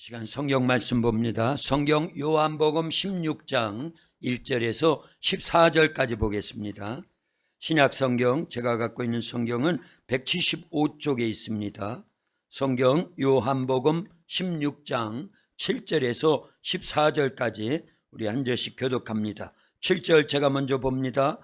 시간 성경 말씀 봅니다. 성경 요한복음 16장 1절에서 14절까지 보겠습니다. 신약 성경, 제가 갖고 있는 성경은 175쪽에 있습니다. 성경 요한복음 16장 7절에서 14절까지 우리 한 절씩 교독합니다. 7절 제가 먼저 봅니다.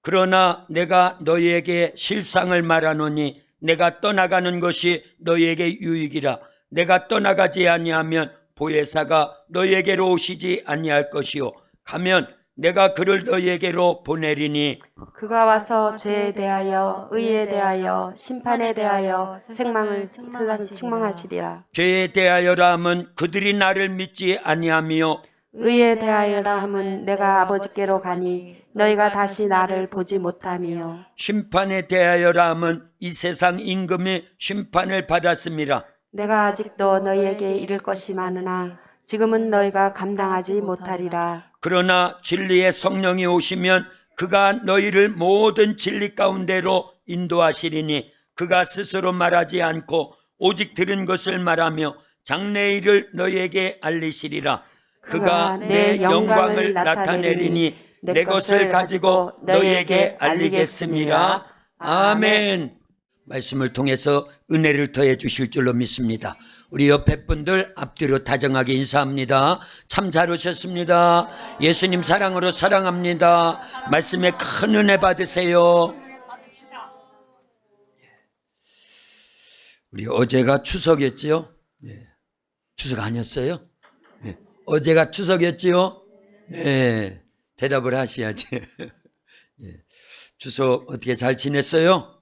그러나 내가 너희에게 실상을 말하노니 내가 떠나가는 것이 너희에게 유익이라. 내가 떠나가지 아니하면 보혜사가 너희에게로 오시지 아니할 것이요 가면 내가 그를 너희에게로 보내리니 그가 와서 죄에 대하여 의에 대하여 심판에 대하여 생명을 책망하시리라. 죄에 대하여라 함은 그들이 나를 믿지 아니하며 의에 대하여라 함은 내가 아버지께로 가니 너희가 다시 나를 보지 못하며 심판에 대하여라 함은 이 세상 임금이 심판을 받았음이라. 내가 아직도 너희에게 이를 것이 많으나 지금은 너희가 감당하지 못하리라. 그러나 진리의 성령이 오시면 그가 너희를 모든 진리 가운데로 인도하시리니 그가 스스로 말하지 않고 오직 들은 것을 말하며 장래 일을 너희에게 알리시리라. 그가 내 영광을 나타내리니 내 것을 가지고 너희에게 알리겠습니다. 아멘. 말씀을 통해서 은혜를 더해 주실 줄로 믿습니다. 우리 옆에 분들 앞뒤로 다정하게 인사합니다. 참 잘 오셨습니다. 예수님 사랑으로 사랑합니다. 말씀에 큰 은혜 받으세요. 우리 어제가 추석이었지요? 네. 추석 아니었어요? 네. 어제가 추석이었지요? 네. 대답을 하셔야지. 네. 추석 어떻게 잘 지냈어요?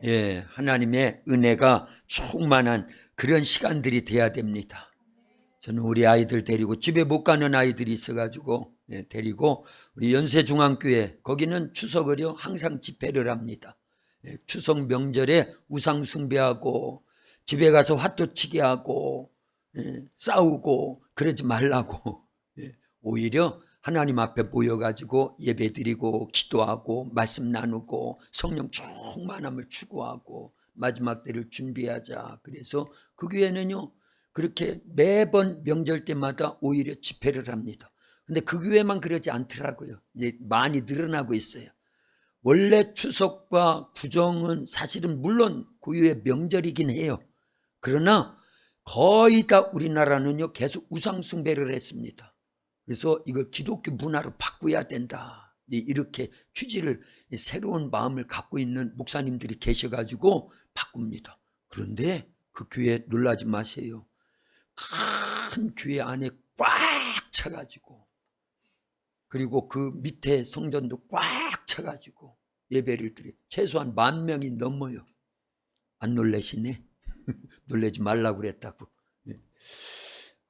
예, 하나님의 은혜가 충만한 그런 시간들이 돼야 됩니다. 저는 우리 아이들 데리고 집에 못 가는 아이들이 있어가지고 데리고 우리 연세중앙교회 거기는 추석을요 항상 집회를 합니다. 추석 명절에 우상 숭배하고 집에 가서 화투치기 하고 싸우고 그러지 말라고 오히려 하나님 앞에 모여가지고 예배드리고 기도하고 말씀 나누고 성령 충만함을 추구하고 마지막 때를 준비하자. 그래서 그 교회는요 그렇게 매번 명절 때마다 오히려 집회를 합니다. 근데 그 교회만 그러지 않더라고요. 이제 많이 늘어나고 있어요. 원래 추석과 구정은 사실은 물론 고유의 명절이긴 해요. 그러나 거의 다 우리나라는요 계속 우상 숭배를 했습니다. 그래서 이걸 기독교 문화로 바꿔야 된다. 이렇게 취지를 새로운 마음을 갖고 있는 목사님들이 계셔가지고 바꿉니다. 그런데 그 교회 놀라지 마세요. 큰 교회 안에 꽉 차가지고 그리고 그 밑에 성전도 꽉 차가지고 예배를 드려요. 최소한 10,000명이 넘어요. 안 놀라시네? 놀라지 말라고 그랬다고.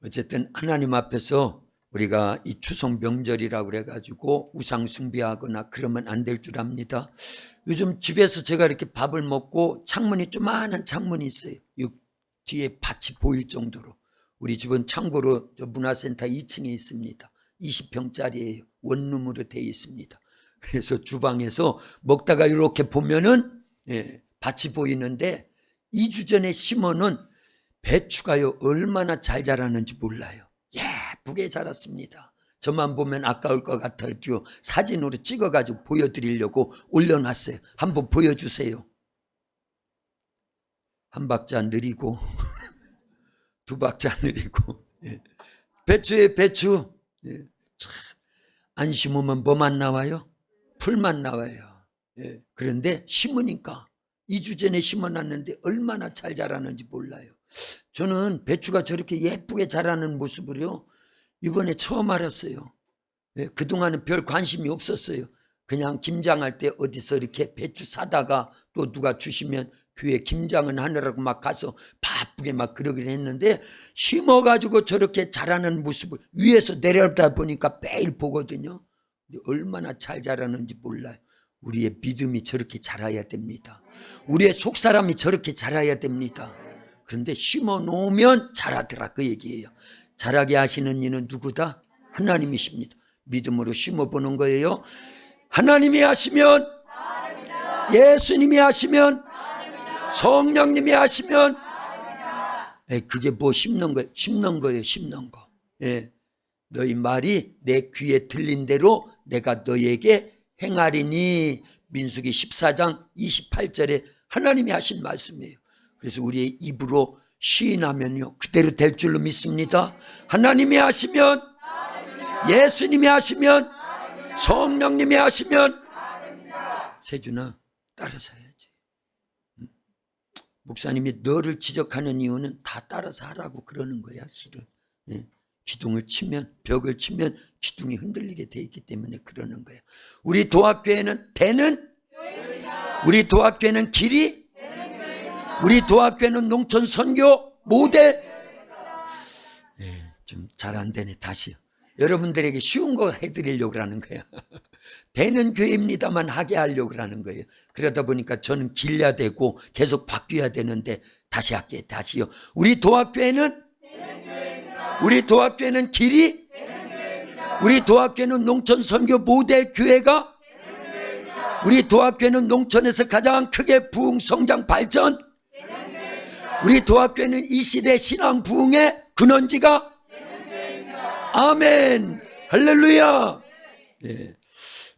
어쨌든 하나님 앞에서 우리가 이 추석 명절이라고 그래가지고 우상 숭배하거나 그러면 안 될 줄 압니다. 요즘 집에서 제가 이렇게 밥을 먹고 창문이 조그마한 창문이 있어요. 이 뒤에 밭이 보일 정도로. 우리 집은 참고로 저 문화센터 2층에 있습니다. 20평짜리예요. 원룸으로 되어 있습니다. 그래서 주방에서 먹다가 이렇게 보면은 밭이 보이는데 2주 전에 심어놓은 배추가요 얼마나 잘 자라는지 몰라요. 예쁘게 자랐습니다. 저만 보면 아까울 것 같아요. 사진으로 찍어가지고 보여드리려고 올려놨어요. 한번 보여주세요. 한 박자 느리고 두 박자 느리고 배추에 배추 안 심으면 뭐만 나와요? 풀만 나와요. 그런데 심으니까 2주 전에 심어놨는데 얼마나 잘 자라는지 몰라요. 저는 배추가 저렇게 예쁘게 자라는 모습을요 이번에 처음 알았어요. 그동안은 별 관심이 없었어요. 그냥 김장할 때 어디서 이렇게 배추 사다가 또 누가 주시면 교회 김장은 하느라고 막 가서 바쁘게 막 그러긴 했는데 심어가지고 저렇게 자라는 모습을 위에서 내려다 보니까 매일 보거든요. 근데 얼마나 잘 자라는지 몰라요. 우리의 믿음이 저렇게 자라야 됩니다. 우리의 속사람이 저렇게 자라야 됩니다. 그런데 심어 놓으면 자라더라 그 얘기예요. 자라게 하시는 이는 누구다? 하나님이십니다. 믿음으로 심어보는 거예요. 하나님이 하시면, 예수님이 하시면, 성령님이 하시면 그게 뭐 심는 거예요? 심는 거예요, 심는 거. 예. 너희 말이 내 귀에 들린 대로 내가 너희에게 행하리니. 민수기 14장 28절에 하나님이 하신 말씀이에요. 그래서 우리의 입으로 시인하면요 그대로 될 줄로 믿습니다. 하나님이 하시면, 예수님이 하시면, 성령님이 하시면, 세준아 따라서 해야지. 목사님이 너를 지적하는 이유는 다 따라서 하라고 그러는 거야. 실은 기둥을 치면, 벽을 치면 기둥이 흔들리게 돼 있기 때문에 그러는 거야. 우리 도학교에는 대는, 우리 도학교에는 길이, 우리 도학교에는 농촌 선교 모델. 좀 잘 안 되네. 다시요. 여러분들에게 쉬운 거 해드리려고 하는 거야. 되는 교회입니다만 하게 하려고 하는 거예요. 그러다 보니까 저는 길려야 되고 계속 바뀌어야 되는데 다시 할게요. 다시요. 우리 도학교에는 길이, 우리 도학교에는 농촌 선교 모델 교회가, 우리 도학교에는 농촌에서 가장 크게 부흥 성장 발전, 우리 도학교에는 이 시대 신앙 부흥의 근원지가, 아멘, 할렐루야.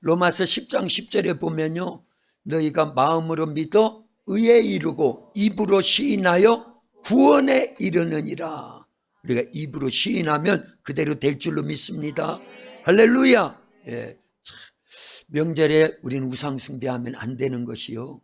로마서 10장 10절에 보면요 너희가 마음으로 믿어 의에 이르고 입으로 시인하여 구원에 이르느니라. 우리가 입으로 시인하면 그대로 될 줄로 믿습니다. 할렐루야. 명절에 우리는 우상 숭배하면 안 되는 것이요.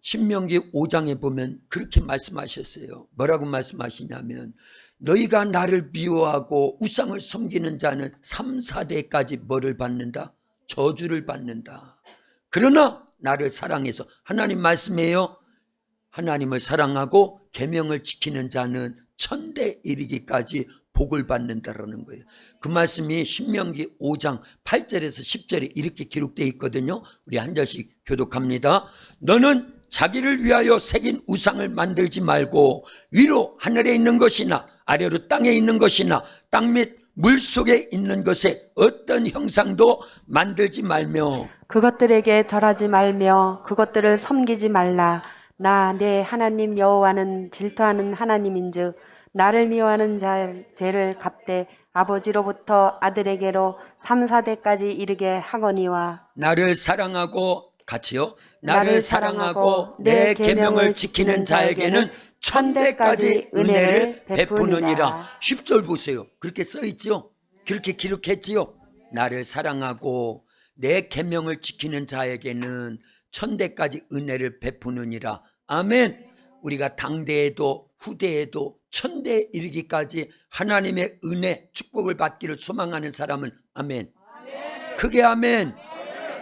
신명기 5장에 보면 그렇게 말씀하셨어요. 뭐라고 말씀하시냐면 너희가 나를 미워하고 우상을 섬기는 자는 3, 4대까지 뭐를 받는다? 저주를 받는다. 그러나 나를 사랑해서, 하나님 말씀이에요. 하나님을 사랑하고 계명을 지키는 자는 1000대 이르기까지 복을 받는다라는 거예요. 그 말씀이 신명기 5장 8절에서 10절에 이렇게 기록되어 있거든요. 우리 한 절씩 교독합니다. 너는 자기를 위하여 새긴 우상을 만들지 말고 위로 하늘에 있는 것이나 아래로 땅에 있는 것이나 땅 및 물속에 있는 것에 어떤 형상도 만들지 말며 그것들에게 절하지 말며 그것들을 섬기지 말라. 나 내 하나님 여호와는 질투하는 하나님인즉 나를 미워하는 자의 죄를 갚되 아버지로부터 아들에게로 3, 4대까지 이르게 하거니와. 나를 사랑하고, 같이요, 나를 사랑하고 내 계명을 지키는 자에게는 1000대까지 은혜를 베푸느니라. 10절 보세요. 그렇게 써있죠. 그렇게 기록했지요. 나를 사랑하고 내 계명을 지키는 자에게는 1000대까지 은혜를 베푸느니라. 아멘. 우리가 당대에도 후대에도 1000대 이르기까지 하나님의 은혜 축복을 받기를 소망하는 사람은 아멘. 크게 아멘.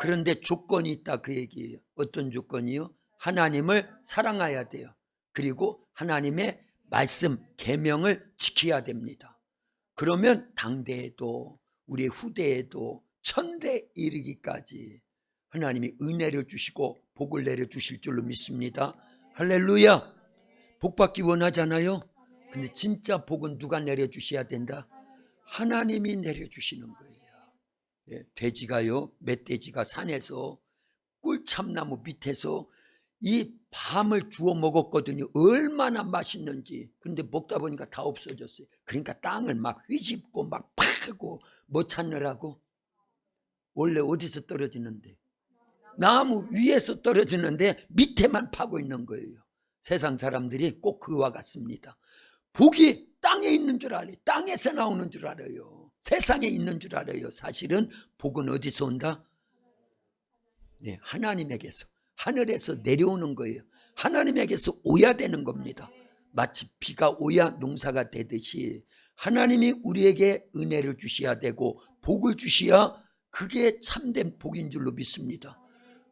그런데 조건이 있다 그 얘기예요. 어떤 조건이요? 하나님을 사랑해야 돼요. 그리고 하나님의 말씀 계명을 지켜야 됩니다. 그러면 당대에도 우리의 후대에도 1000대 이르기까지 하나님이 은혜를 주시고 복을 내려주실 줄로 믿습니다. 할렐루야. 복 받기 원하잖아요. 근데 진짜 복은 누가 내려주셔야 된다? 하나님이 내려주시는 거예요. 돼지가요, 멧돼지가 산에서 꿀참나무 밑에서 이 밤을 주워 먹었거든요. 얼마나 맛있는지. 근데 먹다 보니까 다 없어졌어요. 그러니까 땅을 막 휘집고 막 파고 뭐 찾느라고? 원래 어디서 떨어지는데? 나무 위에서 떨어지는데 밑에만 파고 있는 거예요. 세상 사람들이 꼭 그와 같습니다. 복이 땅에 있는 줄 알아요. 땅에서 나오는 줄 알아요. 세상에 있는 줄 알아요. 사실은 복은 어디서 온다? 네, 하나님에게서, 하늘에서 내려오는 거예요. 하나님에게서 오야 되는 겁니다. 마치 비가 오야 농사가 되듯이 하나님이 우리에게 은혜를 주셔야 되고 복을 주셔야 그게 참된 복인 줄로 믿습니다.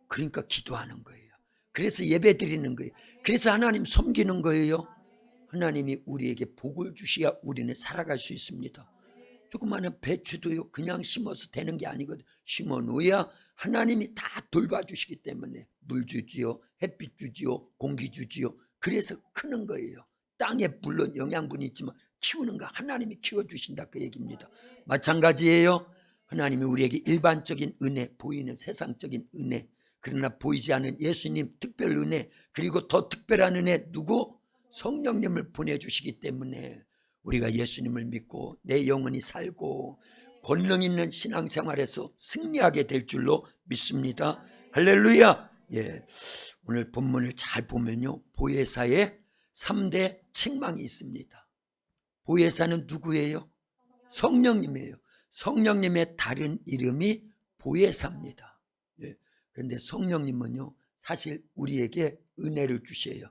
그러니까 기도하는 거예요. 그래서 예배 드리는 거예요. 그래서 하나님 섬기는 거예요. 하나님이 우리에게 복을 주셔야 우리는 살아갈 수 있습니다. 조그마한 배추도요 그냥 심어서 되는 게 아니거든요. 심어 놓아야 하나님이 다 돌봐주시기 때문에 물 주지요, 햇빛 주지요, 공기 주지요. 그래서 크는 거예요. 땅에 물론 영양분이 있지만 키우는 거 하나님이 키워주신다 그 얘기입니다. 마찬가지예요. 하나님이 우리에게 일반적인 은혜, 보이는 세상적인 은혜, 그러나 보이지 않는 예수님 특별 은혜, 그리고 더 특별한 은혜 누구? 성령님을 보내주시기 때문에 우리가 예수님을 믿고 내 영혼이 살고 권능 있는 신앙생활에서 승리하게 될 줄로 믿습니다. 할렐루야. 예, 오늘 본문을 잘 보면요, 보혜사의 3대 책망이 있습니다. 보혜사는 누구예요? 성령님이에요. 성령님의 다른 이름이 보혜사입니다. 예, 그런데 성령님은요, 사실 우리에게 은혜를 주셔요.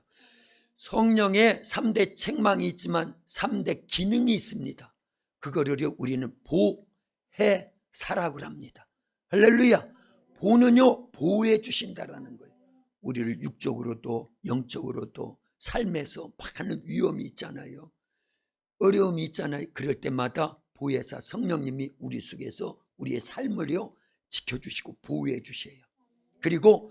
성령의 3대 책망이 있지만 3대 기능이 있습니다. 그거를 우리는 보혜사라고 합니다. 할렐루야. 보는요, 보호해 주신다라는 거예요. 우리를 육적으로도 영적으로도 삶에서 많은 위험이 있잖아요. 어려움이 있잖아요. 그럴 때마다 보혜사 성령님이 우리 속에서 우리의 삶을요 지켜주시고 보호해 주셔요. 그리고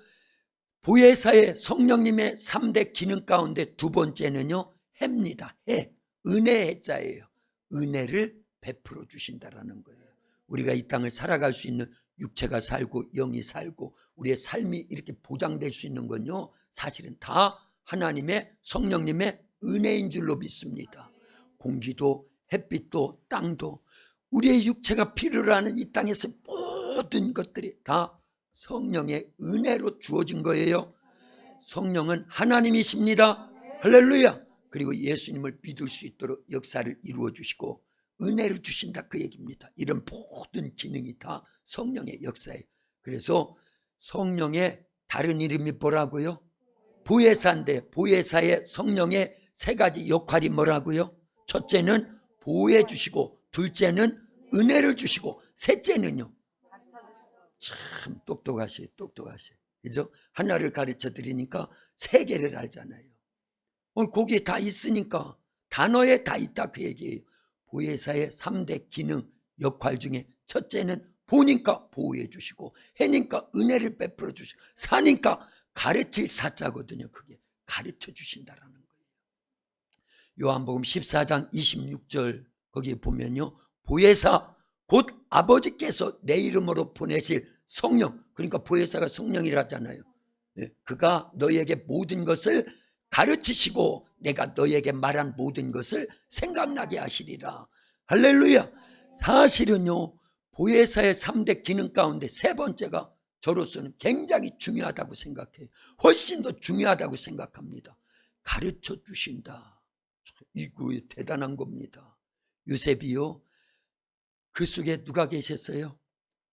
보혜사의 성령님의 3대 기능 가운데 두 번째는요, 해입니다. 해, 은혜의 해자예요. 은혜를 베풀어 주신다라는 거예요. 우리가 이 땅을 살아갈 수 있는, 육체가 살고 영이 살고 우리의 삶이 이렇게 보장될 수 있는 건요, 사실은 다 하나님의 성령님의 은혜인 줄로 믿습니다. 공기도 햇빛도 땅도 우리의 육체가 필요로 하는 이 땅에서 모든 것들이 다 성령의 은혜로 주어진 거예요. 성령은 하나님이십니다. 할렐루야. 그리고 예수님을 믿을 수 있도록 역사를 이루어 주시고 은혜를 주신다, 그 얘기입니다. 이런 모든 기능이 다 성령의 역사예요. 그래서 성령의 다른 이름이 뭐라고요? 보혜사인데 보혜사의 성령의 세 가지 역할이 뭐라고요? 첫째는 보호해 주시고, 둘째는 은혜를 주시고, 셋째는요, 참 똑똑하시. 그죠? 하나를 가르쳐 드리니까 세 개를 알잖아요. 거기에 다 있으니까, 단어에 다 있다, 그 얘기예요. 보혜사의 3대 기능 역할 중에 첫째는 보니까 보호해 주시고, 해니까 은혜를 베풀어 주시고, 사니까 가르칠 사자거든요. 그게 가르쳐 주신다라는 거예요. 요한복음 14장 26절 거기에 보면요, 보혜사 곧 아버지께서 내 이름으로 보내실 성령, 그러니까 보혜사가 성령이라잖아요. 그가 너에게 모든 것을 가르치시고 내가 너에게 말한 모든 것을 생각나게 하시리라. 할렐루야. 사실은요, 보혜사의 3대 기능 가운데 세 번째가 저로서는 굉장히 중요하다고 생각해요. 훨씬 더 중요하다고 생각합니다. 가르쳐 주신다. 이거 대단한 겁니다. 요셉이요, 그 속에 누가 계셨어요?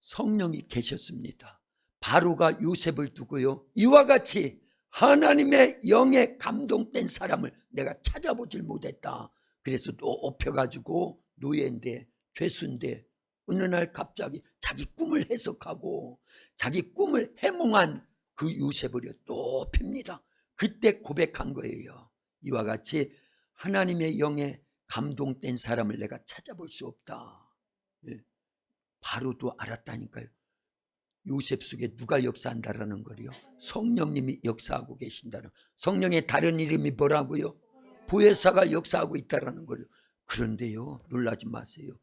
성령이 계셨습니다. 바로가 요셉을 두고요, 이와 같이 하나님의 영에 감동된 사람을 내가 찾아보질 못했다. 그래서 높여가지고 노예인데, 죄수인데 어느 날 갑자기 자기 꿈을 해석하고 자기 꿈을 해몽한 그 요셉을 높입니다. 그때 고백한 거예요. 이와 같이 하나님의 영에 감동된 사람을 내가 찾아볼 수 없다. 바로도 알았다니까요. 요셉 속에 누가 역사한다라는 거요? 성령님이 역사하고 계신다는. 성령의 다른 이름이 뭐라고요? 보혜사가 역사하고 있다라는 거요. 그런데요, 놀라지 마세요.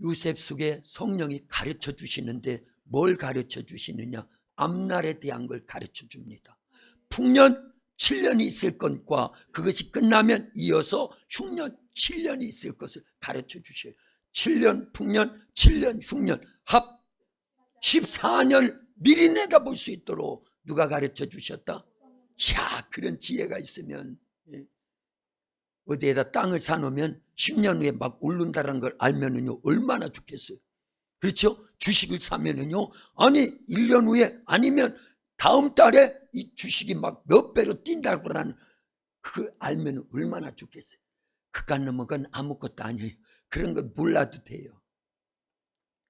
요셉 속에 성령이 가르쳐 주시는데 뭘 가르쳐 주시느냐? 앞날에 대한 걸 가르쳐 줍니다. 풍년 7년이 있을 것과 그것이 끝나면 이어서 흉년 7년이 있을 것을 가르쳐 주셔요. 7년 풍년, 7년 흉년, 합 14년 미리 내다볼 수 있도록 누가 가르쳐 주셨다? 야, 그런 지혜가 있으면 어디에다 땅을 사놓으면 10년 후에 막 오른다는 걸 알면은요, 얼마나 좋겠어요. 그렇죠? 주식을 사면은요, 아니 1년 후에 아니면 다음 달에 이 주식이 막 몇 배로 뛴다고 하는 그 알면 얼마나 좋겠어요. 그깟 놈은 건 아무것도 아니에요. 그런 거 몰라도 돼요.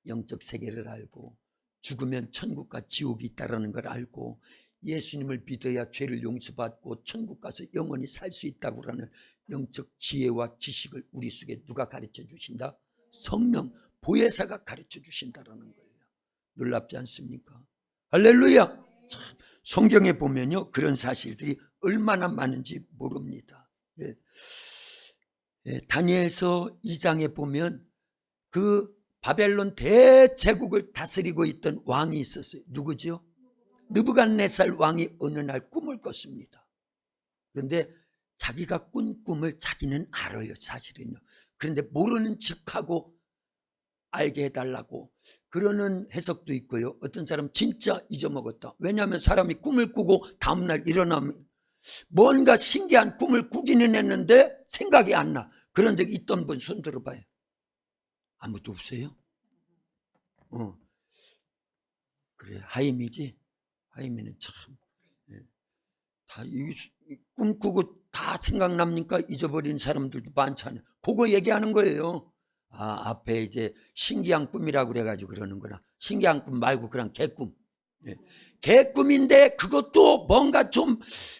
영적 세계를 알고 죽으면 천국과 지옥이 있다는 걸 알고 예수님을 믿어야 죄를 용서받고 천국 가서 영원히 살 수 있다고 하는 영적 지혜와 지식을 우리 속에 누가 가르쳐 주신다? 성령, 보혜사가 가르쳐 주신다는 거예요. 놀랍지 않습니까? 할렐루야. 참, 성경에 보면요, 그런 사실들이 얼마나 많은지 모릅니다. 다니엘서 2장에 보면 그 바벨론 대제국을 다스리고 있던 왕이 있었어요. 누구죠? 느부갓네살 왕이 어느 날 꿈을 꿨습니다. 그런데 자기가 꾼 꿈을 자기는 알아요, 사실은요. 그런데 모르는 척하고 알게 해달라고 그러는 해석도 있고요. 어떤 사람 진짜 잊어먹었다. 왜냐하면 사람이 꿈을 꾸고 다음날 일어나면 뭔가 신기한 꿈을 꾸기는 했는데 생각이 안 나. 그런 적 있던 분 손 들어봐요. 아무도 없어요? 그래, 하임이지. 하임이는 참, 다 꿈꾸고 다 생각납니까? 잊어버린 사람들도 많잖아요. 보고 얘기하는 거예요. 아, 앞에 이제 신기한 꿈이라고 그래가지고 그러는구나. 신기한 꿈 말고 그냥 개꿈. 개꿈인데 그것도 뭔가 좀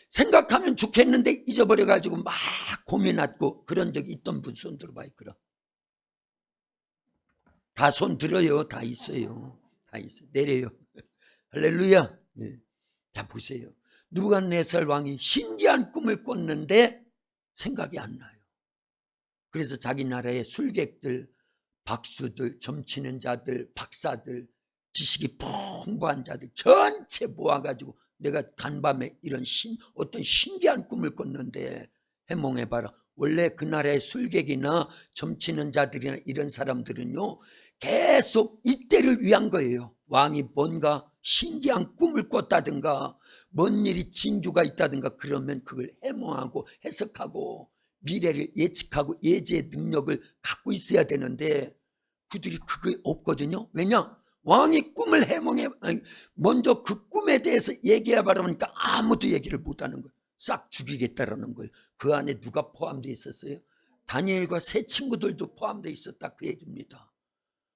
생각하면 좋겠는데 잊어버려가지고 막 고민하고 그런 적이 있던 분 손 들어봐요. 그럼 다 손 들어요. 다 있어요. 다 있어요. 내려요. 할렐루야. 자, 보세요. 느부갓네살 왕이 신기한 꿈을 꿨는데 생각이 안 나요. 그래서 자기 나라의 술객들, 박수들, 점치는 자들, 박사들, 지식이 풍부한 자들 전체 모아가지고 내가 간밤에 이런 어떤 신기한 꿈을 꿨는데 해몽해봐라. 원래 그 나라의 술객이나 점치는 자들이나 이런 사람들은요 계속 이때를 위한 거예요. 왕이 뭔가 신기한 꿈을 꿨다든가 뭔 일이 징조가 있다든가 그러면 그걸 해몽하고 해석하고 미래를 예측하고 예지의 능력을 갖고 있어야 되는데 그들이 그게 없거든요. 왜냐? 왕이 꿈을 해몽해 먼저 그 꿈에 대해서 얘기해봐라 하니까 아무도 얘기를 못하는 거예요. 싹 죽이겠다라는 거예요. 그 안에 누가 포함되어 있었어요? 다니엘과 세 친구들도 포함되어 있었다 그 얘기입니다.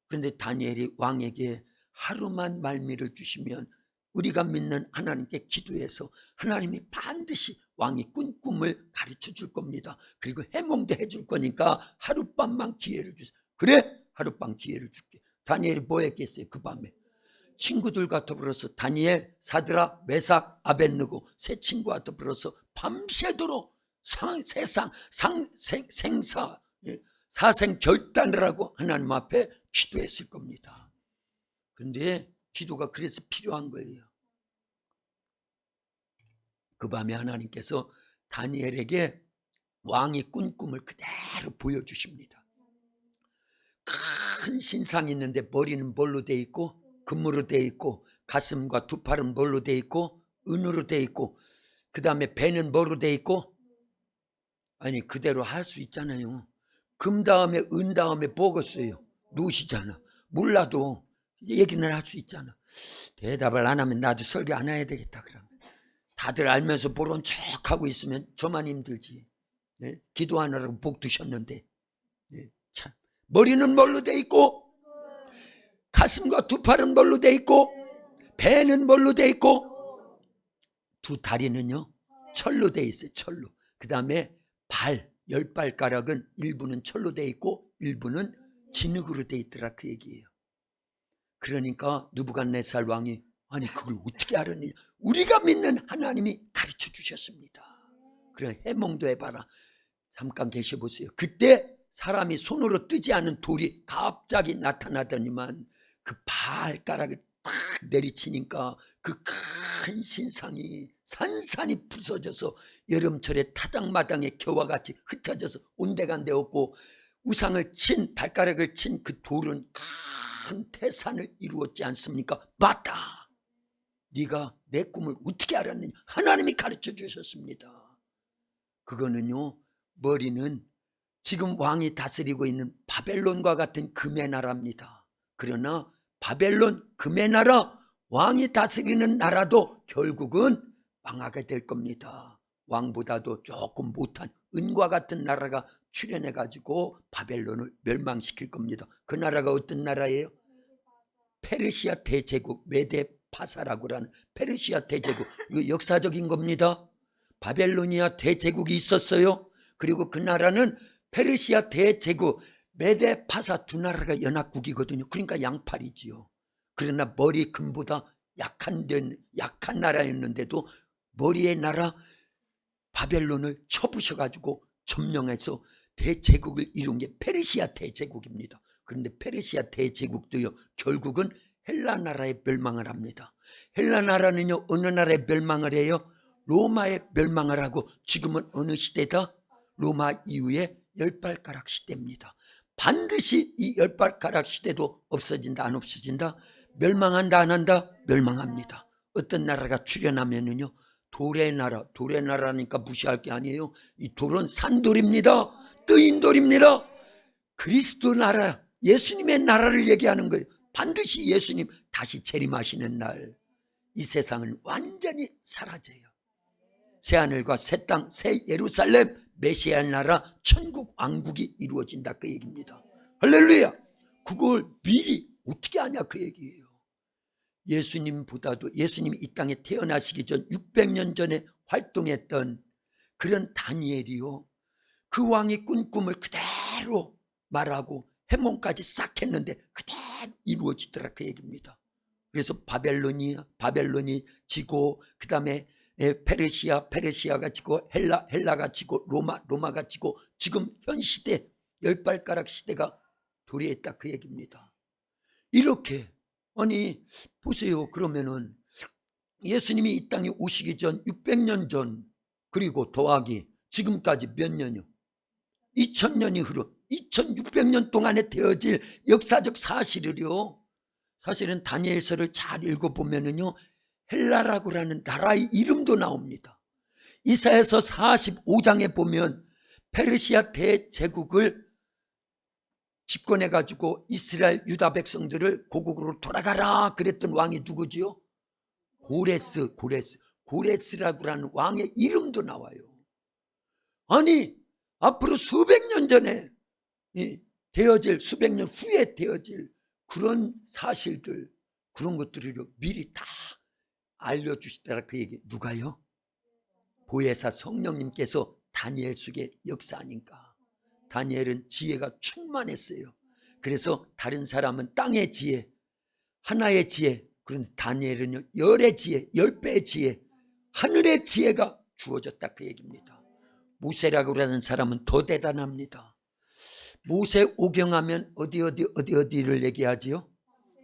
그런데 다니엘이 왕에게 하루만 말미를 주시면 우리가 믿는 하나님께 기도해서 하나님이 반드시 왕이 꾼 꿈을 가르쳐 줄 겁니다. 그리고 해몽도 해줄 거니까 하룻밤만 기회를 주세요. 그래? 하룻밤 기회를 줄게. 다니엘이 뭐 했겠어요? 그 밤에 친구들과 더불어서 다니엘, 사드락, 메삭, 아벳느고 세 친구와 더불어서 밤새도록 사생 결단을 하고 하나님 앞에 기도했을 겁니다. 그런데 기도가 그래서 필요한 거예요. 그 밤에 하나님께서 다니엘에게 왕이 꾼 꿈을 그대로 보여주십니다. 큰 신상이 있는데 머리는 뭘로 돼 있고 금으로 돼 있고 가슴과 두 팔은 뭘로 돼 있고 은으로 돼 있고 그 다음에 배는 뭐로 돼 있고 아니 그대로 할 수 있잖아요. 금 다음에 은 다음에 뭐가 써요? 노시잖아. 몰라도 얘기는 할 수 있잖아. 대답을 안 하면 나도 설교 안 해야 되겠다. 그러면 다들 알면서 모른 척하고 있으면 저만 힘들지. 네? 기도하느라고 복 두셨는데 네? 참 머리는 뭘로 돼 있고 가슴과 두 팔은 뭘로 돼 있고 배는 뭘로 돼 있고 두 다리는요 철로 돼 있어요. 철로. 그 다음에 발 10발가락은 일부는 철로 돼 있고 일부는 진흙으로 돼 있더라 그 얘기예요. 그러니까 느부갓네살 왕이 아니 그걸 어떻게 알았느냐. 우리가 믿는 하나님이 가르쳐 주셨습니다. 그래 해몽도 해봐라. 잠깐 계셔보세요. 그때 사람이 손으로 뜨지 않은 돌이 갑자기 나타나더니만 그 발가락을 딱 내리치니까 그 큰 신상이 산산이 부서져서 여름철에 타작마당의 겨와 같이 흩어져서 온데간데 없고 우상을 친 발가락을 친 그 돌은 큰 태산을 이루었지 않습니까? 맞다. 네가 내 꿈을 어떻게 알았느냐. 하나님이 가르쳐 주셨습니다. 그거는요 머리는 지금 왕이 다스리고 있는 바벨론과 같은 금의 나라입니다. 그러나 바벨론 금의 나라 왕이 다스리는 나라도 결국은 망하게 될 겁니다. 왕보다도 조금 못한 은과 같은 나라가 출현해 가지고 바벨론을 멸망시킬 겁니다. 그 나라가 어떤 나라예요? 페르시아 대제국 메데파사라고 하는 페르시아 대제국. 이거 역사적인 겁니다. 바벨로니아 대제국이 있었어요. 그리고 그 나라는 페르시아 대제국 메데파사 두 나라가 연합국이거든요. 그러니까 양팔이지요. 그러나 머리 금보다 약한 나라였는데도 머리의 나라 바벨론을 쳐부셔가지고 점령해서 대제국을 이룬 게 페르시아 대제국입니다. 그런데 페르시아 대제국도요 결국은 헬라 나라에 멸망을 합니다. 헬라 나라는요 어느 나라에 멸망을 해요? 로마에 멸망을 하고 지금은 어느 시대다? 로마 이후에 열발가락 시대입니다. 반드시 이 열발가락 시대도 없어진다, 안 없어진다? 멸망한다, 안 한다? 멸망합니다. 어떤 나라가 출현하면은요, 돌의 나라니까 무시할 게 아니에요. 이 돌은 산돌입니다. 뜨인 돌입니다. 그리스도 나라, 예수님의 나라를 얘기하는 거예요. 반드시 예수님 다시 재림하시는 날 이 세상은 완전히 사라져요. 새하늘과 새 땅, 새 예루살렘, 메시아 나라, 천국 왕국이 이루어진다, 그 얘기입니다. 할렐루야. 그걸 미리 어떻게 아냐, 그 얘기예요. 예수님보다도, 예수님이 이 땅에 태어나시기 전 600년 전에 활동했던 그런 다니엘이요, 그 왕이 꾼 꿈을 그대로 말하고 해몽까지 싹 했는데 그대로 이루어지더라, 그 얘기입니다. 그래서 바벨론이 지고, 그 다음에 페르시아가 지고, 헬라가 지고, 로마가 지고, 지금 현 시대 열발가락 시대가 도래했다, 그 얘기입니다. 이렇게, 아니 보세요. 그러면은 예수님이 이 땅에 오시기 전 600년 전, 그리고 더하기 지금까지 몇 년이요? 2000년이 흐르 2600년 동안에 되어질 역사적 사실을요, 사실은 다니엘서를 잘 읽어보면은요, 헬라라고 하는 나라의 이름도 나옵니다. 이사야서 45장에 보면 페르시아 대제국을 집권해가지고 이스라엘 유다 백성들을 고국으로 돌아가라 그랬던 왕이 누구지요? 고레스라고 하는 왕의 이름도 나와요. 아니 앞으로 수백 년 전에 되어질, 수백 년 후에 되어질 그런 사실들, 그런 것들을 미리 다 알려주시더라, 그 얘기. 누가요? 보혜사 성령님께서 다니엘 속의 역사 아닌가. 다니엘은 지혜가 충만했어요. 그래서 다른 사람은 땅의 지혜, 하나의 지혜, 그런데 다니엘은요, 열의 지혜, 10배의 지혜, 하늘의 지혜가 주어졌다, 그 얘기입니다. 모세라고 하는 사람은 더 대단합니다. 모세 오경하면 어디를 얘기하지요?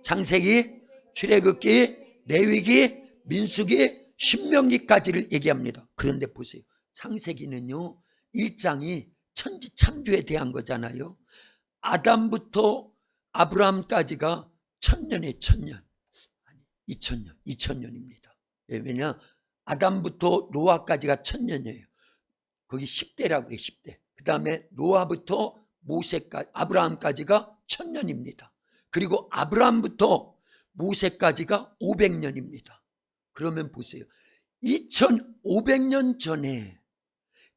창세기, 출애굽기, 레위기, 민수기, 신명기까지를 얘기합니다. 그런데 보세요. 창세기는요, 1장이 천지 창조에 대한 거잖아요. 아담부터 아브라함까지가 1000년에 1000년, 아니 2000년입니다. 왜냐, 아담부터 노아까지가 1000년이에요. 거기 10대라고 그래요, 10대. 그 다음에 노아부터 모세까지, 아브라함까지가 1000년입니다. 그리고 아브라함부터 모세까지가 500년입니다. 그러면 보세요. 2500년 전에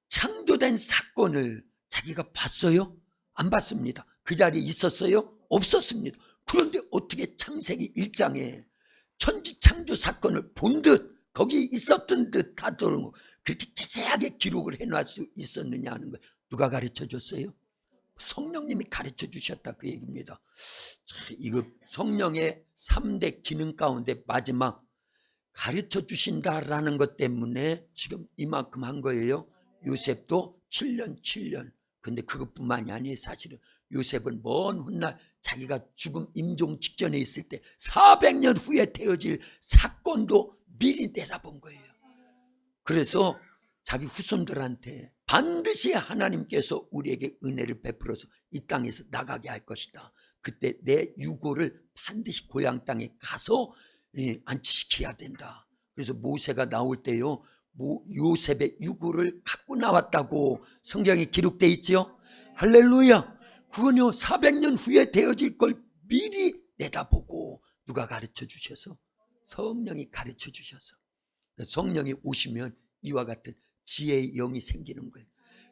창조된 사건을 자기가 봤어요? 안 봤습니다. 그 자리에 있었어요? 없었습니다. 그런데 어떻게 창세기 1장에 천지 창조 사건을 본 듯, 거기 있었던 듯 하도록 그렇게 자세하게 기록을 해놓을 수 있었느냐 하는 거예요. 누가 가르쳐 줬어요? 성령님이 가르쳐 주셨다, 그 얘기입니다. 이거 성령의 3대 기능 가운데 마지막 가르쳐 주신다라는 것 때문에 지금 이만큼 한 거예요. 요셉도 7년. 근데 그것뿐만이 아니에요. 사실은 요셉은 먼 훗날 자기가 죽음 임종 직전에 있을 때 400년 후에 되어질 사건도 미리 내다본 거예요. 그래서 자기 후손들한테 반드시 하나님께서 우리에게 은혜를 베풀어서 이 땅에서 나가게 할 것이다. 그때 내 유고를 반드시 고향 땅에 가서 안치시켜야 된다. 그래서 모세가 나올 때요, 요셉의 유고를 갖고 나왔다고 성경에 기록되어 있죠. 할렐루야. 그건요 400년 후에 되어질 걸 미리 내다보고 누가 가르쳐 주셔서? 성령이 가르쳐 주셔서. 성령이 오시면 이와 같은 지혜의 영이 생기는 거예요.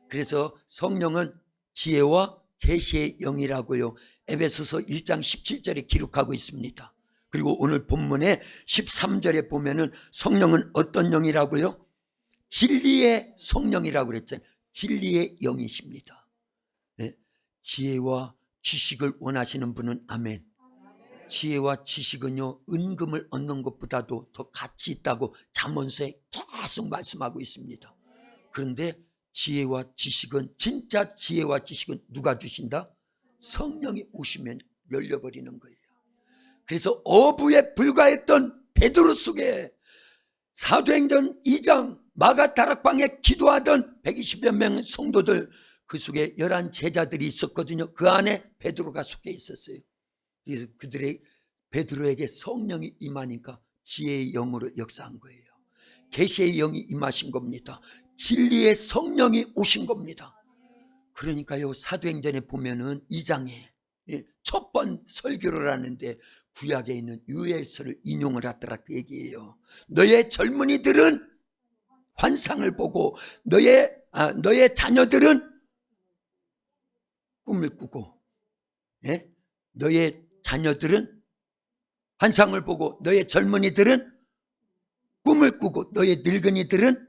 그래서 성령은 지혜와 계시의 영이라고요, 에베소서 1장 17절에 기록하고 있습니다. 그리고 오늘 본문에 13절에 보면은 성령은 어떤 영이라고요? 진리의 성령이라고 그랬잖아요. 진리의 영이십니다. 네? 지혜와 지식을 원하시는 분은 아멘. 지혜와 지식은요, 은금을 얻는 것보다도 더 가치 있다고 잠언서에 계속 말씀하고 있습니다. 그런데 지혜와 지식은, 진짜 지혜와 지식은 누가 주신다? 성령이 오시면 열려버리는 거예요. 그래서 어부에 불과했던 베드로 속에 사도행전 2장 마가 다락방에 기도하던 120여 명의 성도들, 그 속에 11 제자들이 있었거든요. 그 안에 베드로가 속해 있었어요. 그래서 베드로에게 성령이 임하니까 지혜의 영으로 역사한 거예요. 계시의 영이 임하신 겁니다. 진리의 성령이 오신 겁니다. 그러니까요, 사도행전에 보면은 2장에 첫 번 설교를 하는데 구약에 있는 요엘서를 인용을 하더라, 그 얘기예요. 너의 젊은이들은 환상을 보고 너의 자녀들은 꿈을 꾸고, 너의 자녀들은 환상을 보고, 너의 젊은이들은 꿈을 꾸고, 너의 늙은이들은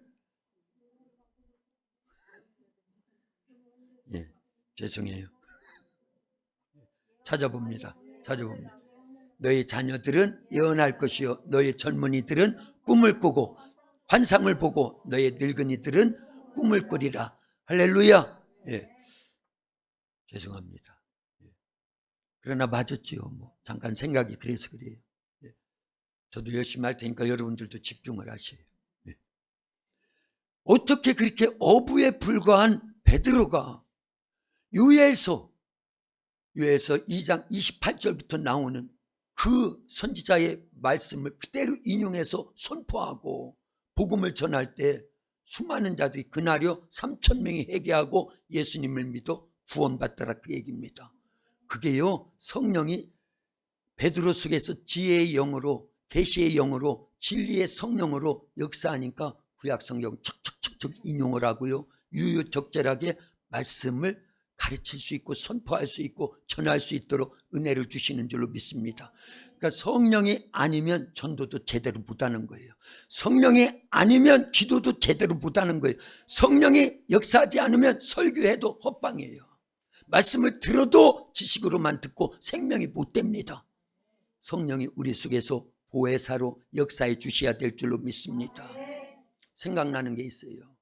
죄송해요. 찾아봅니다. 너의 자녀들은 예언할 것이요, 너의 젊은이들은 꿈을 꾸고 환상을 보고, 너의 늙은이들은 꿈을 꾸리라. 할렐루야. 죄송합니다. 그러나 맞았지요. 잠깐 생각이 그래서 그래요. 저도 열심히 할 테니까 여러분들도 집중을 하세요. 어떻게 그렇게 어부에 불과한 베드로가 요엘서 2장 28절부터 나오는 그 선지자의 말씀을 그대로 인용해서 선포하고 복음을 전할 때 수많은 자들이 그날요 3,000명이 회개하고 예수님을 믿어 구원받더라, 그 얘기입니다. 그게요, 성령이 베드로 속에서 지혜의 영으로, 계시의 영으로, 진리의 성령으로 역사하니까 구약 성경 척척척척 인용을 하고요, 유유적절하게 말씀을 가르칠 수 있고 선포할 수 있고 전할 수 있도록 은혜를 주시는 줄로 믿습니다. 그러니까 성령이 아니면 전도도 제대로 못하는 거예요. 성령이 아니면 기도도 제대로 못하는 거예요. 성령이 역사하지 않으면 설교해도 헛방이에요. 말씀을 들어도 지식으로만 듣고 생명이 못 됩니다. 성령이 우리 속에서 보혜사로 역사해 주셔야 될 줄로 믿습니다. 생각나는 게 있어요.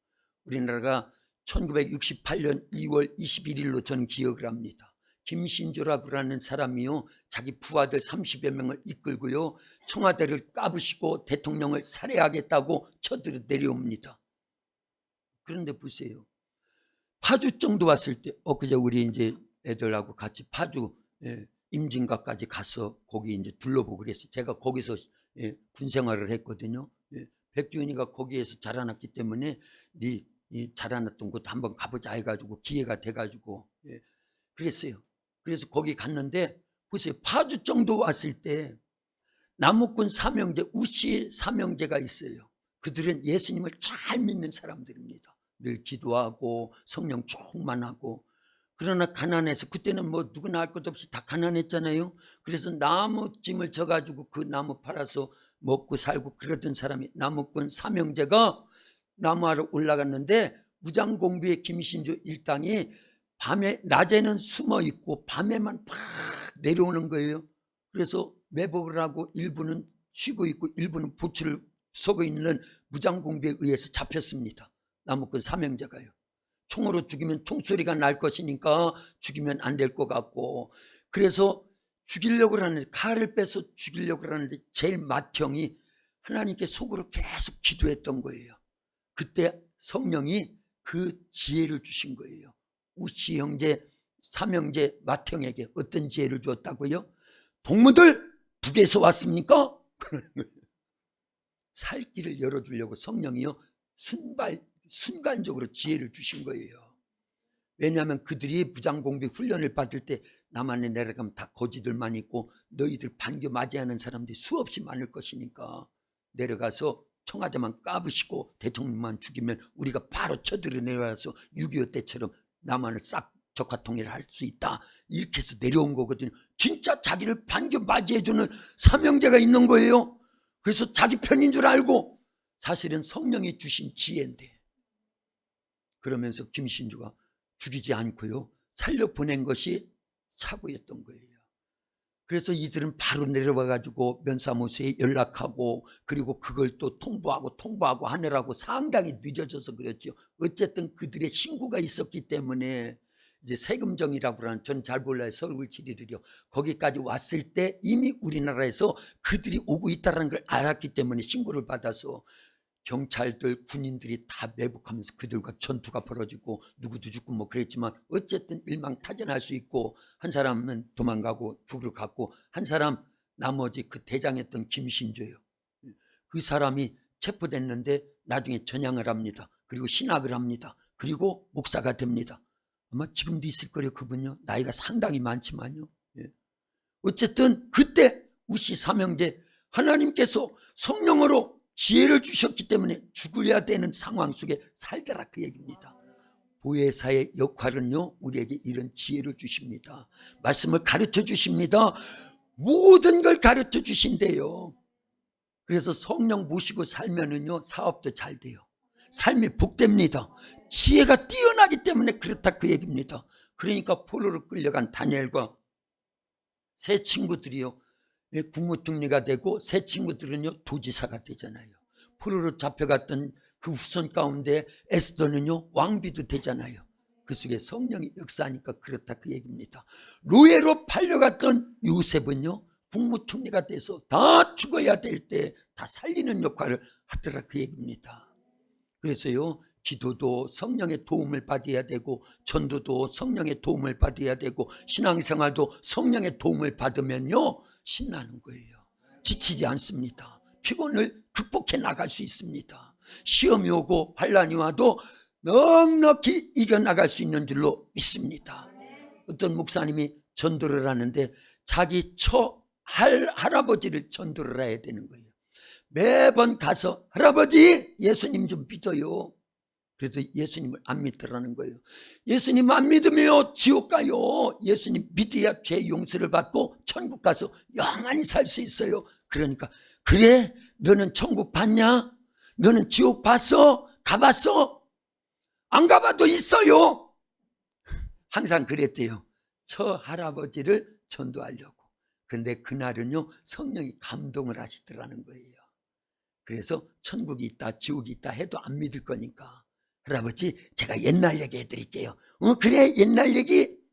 우리나라가 1968년 2월 21일로 저는 기억을 합니다. 김신조라고 하는 사람이요, 자기 부하들 30여 명을 이끌고요, 청와대를 까부시고 대통령을 살해하겠다고 쳐들어 내려옵니다. 그런데 보세요, 파주 정도 왔을 때, 그제 우리 이제 애들하고 같이 파주 임진각까지 가서 거기 이제 둘러보고 그랬어요. 제가 거기서 군 생활을 했거든요. 백주현이가 거기에서 자라났기 때문에 이 자라났던 곳 한번 가보자 해가지고 기회가 돼가지고 그랬어요. 그래서 거기 갔는데 보세요, 파주 정도 왔을 때 남욱군 삼형제, 우씨 삼형제가 있어요. 그들은 예수님을 잘 믿는 사람들입니다. 늘 기도하고 성령 충만하고. 그러나 가난해서, 그때는 뭐 누구나 할 것 없이 다 가난했잖아요. 그래서 나무찜을 져가지고 그 나무 팔아서 먹고 살고 그러던 사람이, 남욱군 삼형제가 나무하러 올라갔는데 무장공비의 김신조 일당이 밤에, 낮에는 숨어 있고 밤에만 팍 내려오는 거예요. 그래서 매복을 하고 일부는 쉬고 있고 일부는 보초를 서고 있는 무장공비에 의해서 잡혔습니다. 남욱군 삼형제가요. 총으로 죽이면 총소리가 날 것이니까 죽이면 안 될 것 같고, 그래서 죽이려고 하는데, 칼을 빼서 죽이려고 하는데 제일 맏형이 하나님께 속으로 계속 기도했던 거예요. 그때 성령이 그 지혜를 주신 거예요. 우씨 형제, 삼형제, 맏형에게 어떤 지혜를 주었다고요? 동무들 북에서 왔습니까? 살 길을 열어주려고 성령이요 순간적으로 지혜를 주신 거예요. 왜냐하면 그들이 무장공비 훈련을 받을 때 남한에 내려가면 다 거지들만 있고 너희들 반겨 맞이하는 사람들이 수없이 많을 것이니까 내려가서 청와대만 까부시고 대통령만 죽이면 우리가 바로 쳐들어 내려와서 6.25 때처럼 남한을 싹 적화통일을 할 수 있다, 이렇게 해서 내려온 거거든요. 진짜 자기를 반겨 맞이해주는 삼형제가 있는 거예요. 그래서 자기 편인 줄 알고, 사실은 성령이 주신 지혜인데, 그러면서 김신주가 죽이지 않고요 살려보낸 것이 착오였던 거예요. 그래서 이들은 바로 내려와 가지고 면사무소에 연락하고, 그리고 그걸 또 통보하고 하느라고 상당히 늦어져서 그랬죠. 어쨌든 그들의 신고가 있었기 때문에 이제 세금정이라고 하는, 전 잘 몰라요, 서울 지리를요. 거기까지 왔을 때 이미 우리나라에서 그들이 오고 있다는 걸 알았기 때문에 신고를 받아서 경찰들, 군인들이 다 매복하면서 그들과 전투가 벌어지고 누구도 죽고 뭐 그랬지만 어쨌든 일망타전할 수 있고, 한 사람은 도망가고 북으로 갔고, 한 사람 나머지 그 대장했던 김신조요. 그 사람이 체포됐는데 나중에 전향을 합니다. 그리고 신학을 합니다. 그리고 목사가 됩니다. 아마 지금도 있을 거예요. 그분요. 나이가 상당히 많지만요. 어쨌든 그때 우시 삼형제 하나님께서 성령으로 지혜를 주셨기 때문에 죽어야 되는 상황 속에 살더라, 그 얘기입니다. 보혜사의 역할은요, 우리에게 이런 지혜를 주십니다. 말씀을 가르쳐 주십니다. 모든 걸 가르쳐 주신대요. 그래서 성령 모시고 살면은요, 사업도 잘 돼요. 삶이 복됩니다. 지혜가 뛰어나기 때문에 그렇다, 그 얘기입니다. 그러니까 포로로 끌려간 다니엘과 세 친구들이요, 국무총리가 되고, 세 친구들은요 도지사가 되잖아요. 포로로 잡혀갔던 그 후손 가운데 에스더는요 왕비도 되잖아요. 그 속에 성령이 역사하니까 그렇다, 그 얘기입니다. 노예로 팔려갔던 요셉은요 국무총리가 돼서 다 죽어야 될 때 다 살리는 역할을 하더라, 그 얘기입니다. 그래서요, 기도도 성령의 도움을 받아야 되고, 전도도 성령의 도움을 받아야 되고, 신앙생활도 성령의 도움을 받으면요 신나는 거예요. 지치지 않습니다. 피곤을 극복해 나갈 수 있습니다. 시험이 오고 환난이 와도 넉넉히 이겨나갈 수 있는 줄로 믿습니다. 어떤 목사님이 전도를 하는데 자기 할아버지를 전도를 해야 되는 거예요. 매번 가서 할아버지 예수님 좀 믿어요. 그래도 예수님을 안 믿더라는 거예요. 예수님 안 믿으면 지옥 가요. 예수님 믿어야 죄 용서를 받고 천국 가서 영원히 살 수 있어요. 그러니까 그래? 너는 천국 봤냐? 너는 지옥 봤어? 가봤어? 안 가봐도 있어요. 항상 그랬대요. 저 할아버지를 전도하려고. 근데 그날은요 성령이 감동을 하시더라는 거예요. 그래서 천국이 있다 지옥이 있다 해도 안 믿을 거니까, 할아버지 제가 옛날 얘기 해드릴게요. 그래 옛날 얘기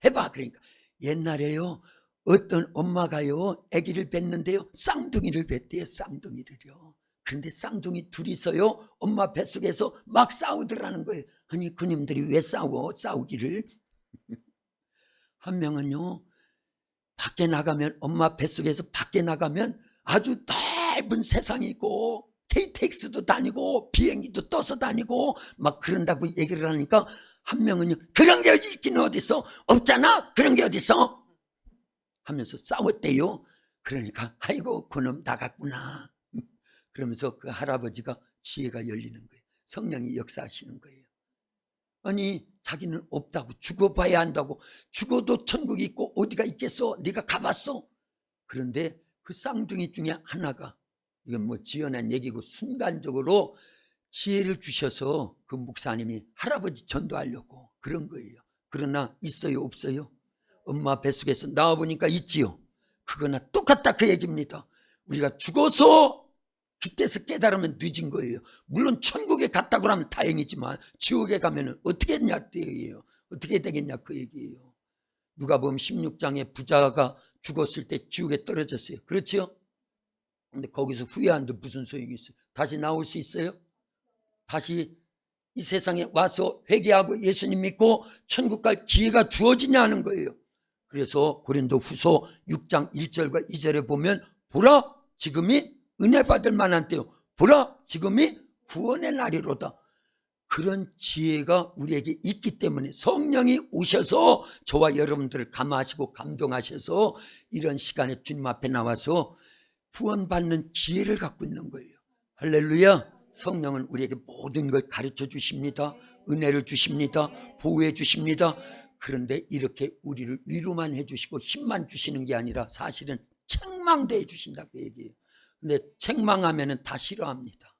해봐. 그러니까 옛날에요 어떤 엄마가요 아기를 뵀는데요 쌍둥이를 뵀대요. 쌍둥이를요. 그런데 쌍둥이 둘이서요 엄마 뱃속에서 막 싸우더라는 거예요. 아니 그님들이 왜 싸우기를. 한 명은요 밖에 나가면, 엄마 뱃속에서 밖에 나가면 아주 넓은 세상이 있고 KTX도 다니고 비행기도 떠서 다니고 막 그런다고 얘기를 하니까, 한 명은요 그런 게 있긴 어딨어, 없잖아, 그런 게 어딨어 하면서 싸웠대요. 그러니까 아이고 그놈 나갔구나 그러면서 그 할아버지가 지혜가 열리는 거예요. 성령이 역사하시는 거예요. 아니 자기는 없다고, 죽어봐야 한다고, 죽어도 천국이 있고 어디가 있겠어, 네가 가봤어. 그런데 그 쌍둥이 중에 하나가, 이건 뭐 지어낸 얘기고, 순간적으로 지혜를 주셔서 그 목사님이 할아버지 전도하려고 그런 거예요. 그러나 있어요 없어요? 엄마 뱃속에서 나와보니까 있지요. 그거나 똑같다, 그 얘기입니다. 우리가 죽어서 그때서 깨달으면 늦은 거예요. 물론 천국에 갔다고 하면 다행이지만 지옥에 가면 어떻게 했냐 그 얘기예요. 어떻게 되겠냐 그 얘기예요. 누가복음 16장에 부자가 죽었을 때 지옥에 떨어졌어요. 그렇죠? 근데 거기서 후회한데 무슨 소용이 있어요? 다시 나올 수 있어요? 다시 이 세상에 와서 회개하고 예수님 믿고 천국 갈 기회가 주어지냐는 거예요. 그래서 고린도 후서 6장 1절과 2절에 보면, 보라 지금이 은혜 받을 만한 때요, 보라 지금이 구원의 날이로다. 그런 지혜가 우리에게 있기 때문에 성령이 오셔서 저와 여러분들을 감화하시고 감동하셔서 이런 시간에 주님 앞에 나와서 구원받는 기회를 갖고 있는 거예요. 할렐루야. 성령은 우리에게 모든 걸 가르쳐 주십니다. 은혜를 주십니다. 보호해 주십니다. 그런데 이렇게 우리를 위로만 해주시고 힘만 주시는 게 아니라 사실은 책망도 해주신다 그 얘기예요. 근데 책망하면 다 싫어합니다.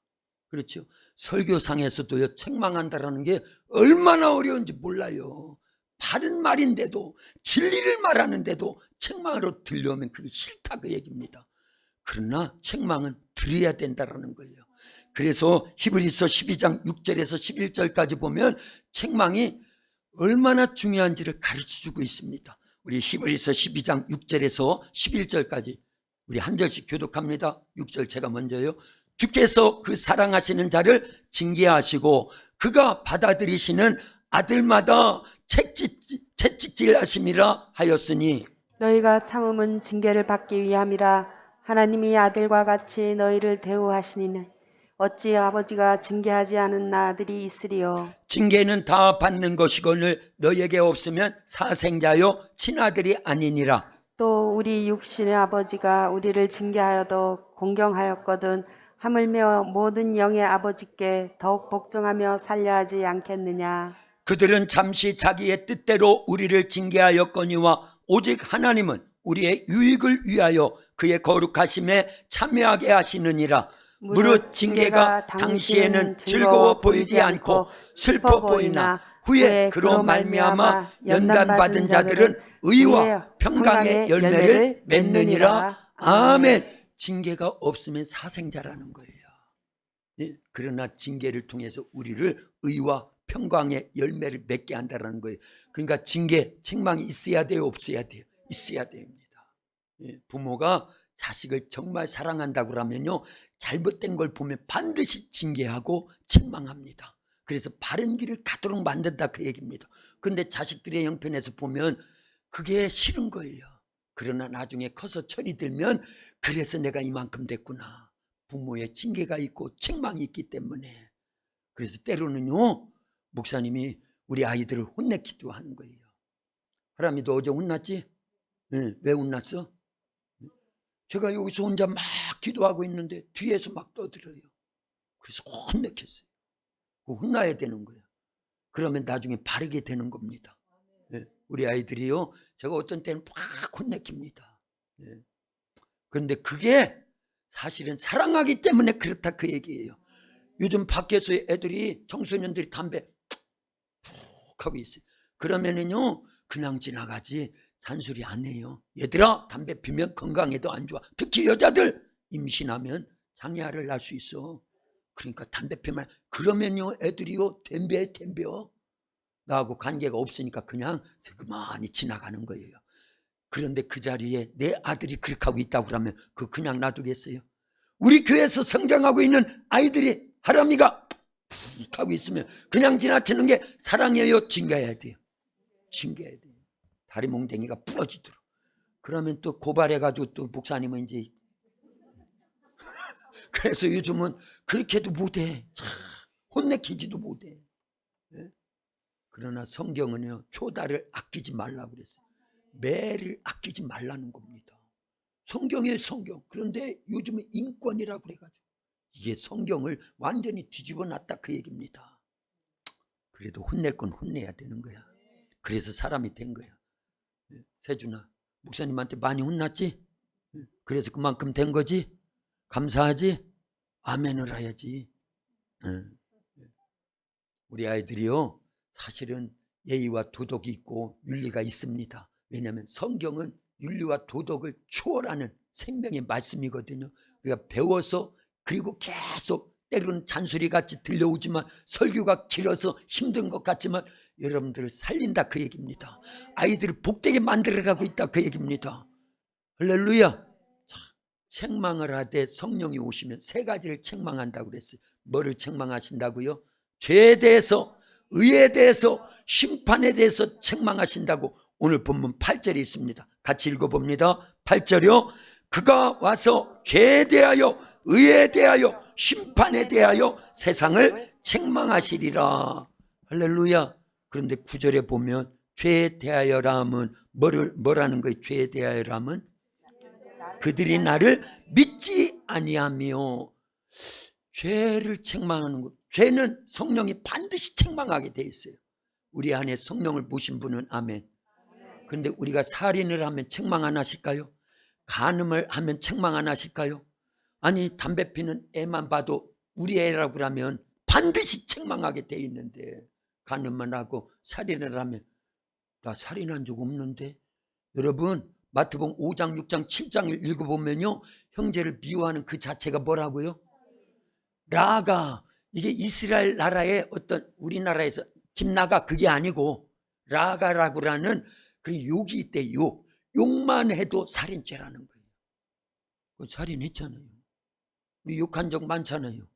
그렇죠? 설교상에서도요 책망한다라는 게 얼마나 어려운지 몰라요. 바른 말인데도, 진리를 말하는데도 책망으로 들려오면 그게 싫다 그 얘기입니다. 그러나 책망은 드려야 된다라는 거예요. 그래서 히브리서 12장 6절에서 11절까지 보면 책망이 얼마나 중요한지를 가르쳐주고 있습니다. 우리 히브리서 12장 6절에서 11절까지 우리 한 절씩 교독합니다. 6절 제가 먼저요. 주께서 그 사랑하시는 자를 징계하시고 그가 받아들이시는 아들마다 채찍질하심이라 하였으니 너희가 참음은 징계를 받기 위함이라. 하나님이 아들과 같이 너희를 대우하시니 어찌 아버지가 징계하지 않은 아들이 있으리요. 징계는 다 받는 것이거늘 너희에게 없으면 사생자요 친아들이 아니니라. 또 우리 육신의 아버지가 우리를 징계하여도 공경하였거든 하물며 모든 영의 아버지께 더욱 복종하며 살려하지 않겠느냐. 그들은 잠시 자기의 뜻대로 우리를 징계하였거니와 오직 하나님은 우리의 유익을 위하여 그의 거룩하심에 참여하게 하시느니라. 무릇 징계가 당시에는 즐거워 보이지 않고 슬퍼 보이나 후에 그로 말미암아 연단받은 자들은 의와 평강의 열매를 맺느니라. 아멘. 징계가 없으면 사생자라는 거예요. 예? 그러나 징계를 통해서 우리를 의와 평강의 열매를 맺게 한다는 거예요. 그러니까 징계, 책망이 있어야 돼요, 없어야 돼요? 있어야 됩니다. 예? 부모가 자식을 정말 사랑한다고 하면요, 잘못된 걸 보면 반드시 징계하고 책망합니다. 그래서 바른 길을 가도록 만든다, 그 얘기입니다. 그런데 자식들의 형편에서 보면 그게 싫은 거예요. 그러나 나중에 커서 철이 들면 그래서 내가 이만큼 됐구나. 부모의 징계가 있고 책망이 있기 때문에. 그래서 때로는요, 목사님이 우리 아이들을 혼내기도 하는 거예요. 하람이도 어제 혼났지? 네, 왜 혼났어? 제가 여기서 혼자 막 기도하고 있는데 뒤에서 막 떠들어요. 그래서 혼내켰어요. 혼나야 되는 거예요. 그러면 나중에 바르게 되는 겁니다. 네, 우리 아이들이요, 제가 어떤 때는 막 혼내킵니다. 네. 그런데 그게 사실은 사랑하기 때문에 그렇다, 그 얘기예요. 요즘 밖에서 애들이, 청소년들이 담배 푹 하고 있어요. 그러면은요, 그냥 지나가지 잔소리 안 해요. 얘들아, 담배 피면 건강에도 안 좋아. 특히 여자들 임신하면 장애아를 낳을 수 있어. 그러니까 담배 피면, 그러면요 애들이요 덤벼. 나하고 관계가 없으니까 그냥 그만히 지나가는 거예요. 그런데 그 자리에 내 아들이 그렇게 하고 있다고 그러면 그냥 놔두겠어요? 우리 교회에서 성장하고 있는 아이들이 하람이가 푹 하고 있으면 그냥 지나치는 게 사랑이에요, 징계해야 돼요? 징계해야 돼요. 다리 몽댕이가 부러지도록. 그러면 또 고발해가지고 또 목사님은 이제 그래서 요즘은 그렇게도 못해. 혼내키지도 못해. 네? 그러나 성경은요, 초다를 아끼지 말라고 그랬어요. 매를 아끼지 말라는 겁니다. 성경이에요, 성경. 그런데 요즘은 인권이라고 그래가지고 이게 성경을 완전히 뒤집어 놨다, 그 얘기입니다. 그래도 혼낼 건 혼내야 되는 거야. 그래서 사람이 된 거야. 세준아, 목사님한테 많이 혼났지? 그래서 그만큼 된 거지? 감사하지? 아멘을 해야지. 우리 아이들이요, 사실은 예의와 도덕이 있고 윤리가 있습니다. 왜냐하면 성경은 윤리와 도덕을 초월하는 생명의 말씀이거든요. 우리가 배워서, 그리고 계속 때로는 잔소리같이 들려오지만, 설교가 길어서 힘든 것 같지만 여러분들을 살린다, 그 얘기입니다. 아이들을 복되게 만들어가고 있다, 그 얘기입니다. 할렐루야. 책망을 하되 성령이 오시면 세 가지를 책망한다고 그랬어요. 뭐를 책망하신다고요? 죄에 대해서, 의에 대해서, 심판에 대해서 책망하신다고 오늘 본문 8절에 있습니다. 같이 읽어봅니다. 8절이요. 그가 와서 죄에 대하여, 의에 대하여, 심판에 대하여 세상을 책망하시리라. 할렐루야. 그런데 9절에 보면 죄에 대하여라 하면 뭐라는 거예요? 죄에 대하여라 하면 그들이 나를 믿지 아니하며. 죄를 책망하는 것, 죄는 성령이 반드시 책망하게 돼 있어요. 우리 안에 성령을 모신 분은 아멘. 그런데 우리가 살인을 하면 책망 안 하실까요? 간음을 하면 책망 안 하실까요? 아니, 담배 피는 애만 봐도 우리 애라고 하면 반드시 책망하게 돼 있는데, 간음만 하고 살인을 하면 나 살인한 적 없는데. 여러분, 마태복음 5장, 6장, 7장을 읽어보면요, 형제를 미워하는 그 자체가 뭐라고요? 라가. 이게 이스라엘 나라의 어떤, 우리나라에서 집나가, 그게 아니고 라가라고 하는 그 욕이 있대. 욕. 욕만 해도 살인죄라는 거예요. 살인했잖아요. 우리 욕한 적 많잖아요.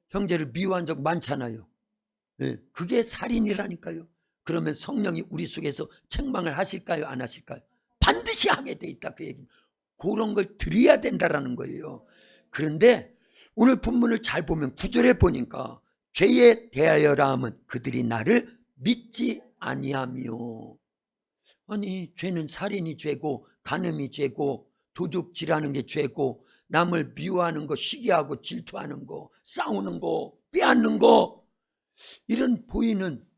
형제를 미워한 적 많잖아요. 예, 그게 살인이라니까요. 그러면 성령이 우리 속에서 책망을 하실까요? 안 하실까요? 반드시 하게 돼 있다 그 얘기입니다. 그런 걸 드려야 된다라는 거예요. 그런데 오늘 본문을 잘 보면 9절에 보니까 죄에 대하여라 하면 그들이 나를 믿지 아니하며. 아니 죄는 살인이 죄고 간음이 죄고 도둑질하는 게 죄고 남을 미워하는 거, 시기하고 질투하는 거, 싸우는 거, 빼앗는 거, 이런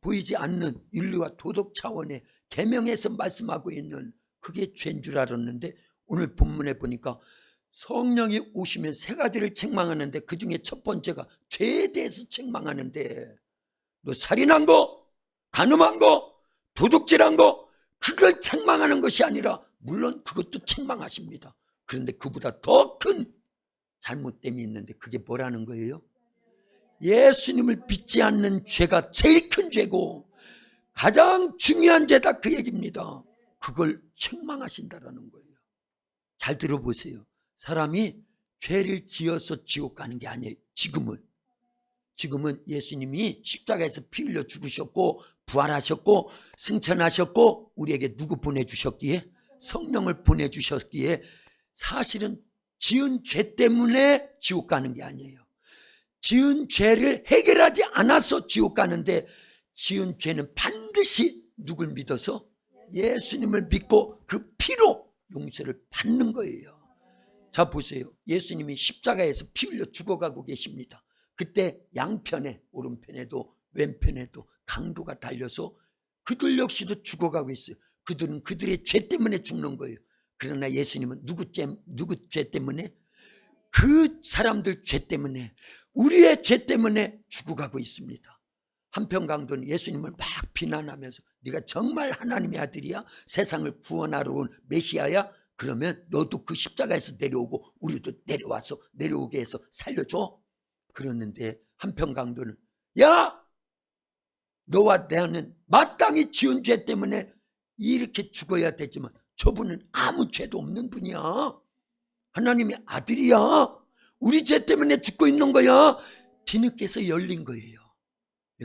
보이지 않는 윤리와 도덕 차원의 계명에서 말씀하고 있는 그게 죄인 줄 알았는데 오늘 본문에 보니까 성령이 오시면 세 가지를 책망하는데 그 중에 첫 번째가 죄에 대해서 책망하는데 너 살인한 거, 간음한 거, 도둑질한 거, 그걸 책망하는 것이 아니라 물론 그것도 책망하십니다. 그런데 그보다 더 큰 잘못됨이 있는데 그게 뭐라는 거예요? 예수님을 믿지 않는 죄가 제일 큰 죄고 가장 중요한 죄다 그 얘기입니다. 그걸 책망하신다라는 거예요. 잘 들어보세요. 사람이 죄를 지어서 지옥 가는 게 아니에요. 지금은 예수님이 십자가에서 피 흘려 죽으셨고 부활하셨고 승천하셨고 우리에게 누구 보내주셨기에? 성령을 보내주셨기에 사실은 지은 죄 때문에 지옥 가는 게 아니에요. 지은 죄를 해결하지 않아서 지옥 가는데 지은 죄는 반드시 누굴 믿어서? 예수님을 믿고 그 피로 용서를 받는 거예요. 자 보세요. 예수님이 십자가에서 피 흘려 죽어가고 계십니다. 그때 양편에 오른편에도 왼편에도 강도가 달려서 그들 역시도 죽어가고 있어요. 그들은 그들의 죄 때문에 죽는 거예요. 그러나 예수님은 누구 죄 때문에? 그 사람들 죄 때문에, 우리의 죄 때문에 죽어가고 있습니다. 한편 강도는 예수님을 막 비난하면서 네가 정말 하나님의 아들이야? 세상을 구원하러 온 메시아야? 그러면 너도 그 십자가에서 내려오고 우리도 내려오게 해서 살려줘. 그러는데 한편 강도는 야! 너와 나는 마땅히 지은 죄 때문에 이렇게 죽어야 되지만 저분은 아무 죄도 없는 분이야. 하나님의 아들이야. 우리 죄 때문에 죽고 있는 거야. 뒤늦게서 열린 거예요.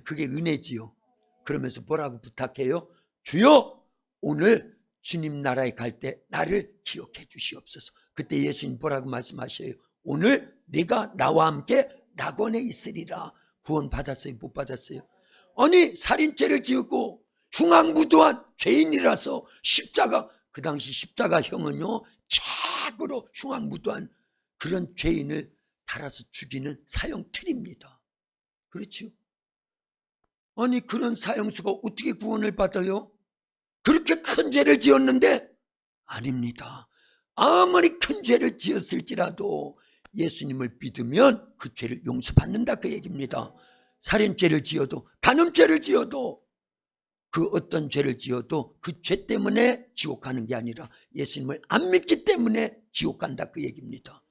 그게 은혜지요. 그러면서 뭐라고 부탁해요? 주여 오늘 주님 나라에 갈 때 나를 기억해 주시옵소서. 그때 예수님 뭐라고 말씀하셔요? 오늘 네가 나와 함께 낙원에 있으리라. 구원 받았어요? 못 받았어요? 아니 살인죄를 지었고 흉악무도한 죄인이라서 십자가, 그 당시 십자가형은요 최고로 흉악무도한 그런 죄인을 달아서 죽이는 사형틀입니다. 그렇죠? 아니 그런 사형수가 어떻게 구원을 받아요? 그렇게 큰 죄를 지었는데? 아닙니다. 아무리 큰 죄를 지었을지라도 예수님을 믿으면 그 죄를 용서받는다 그 얘기입니다. 살인죄를 지어도, 간음죄를 지어도, 그 어떤 죄를 지어도 그 죄 때문에 지옥 가는 게 아니라 예수님을 안 믿기 때문에 지옥 간다 그 얘기입니다.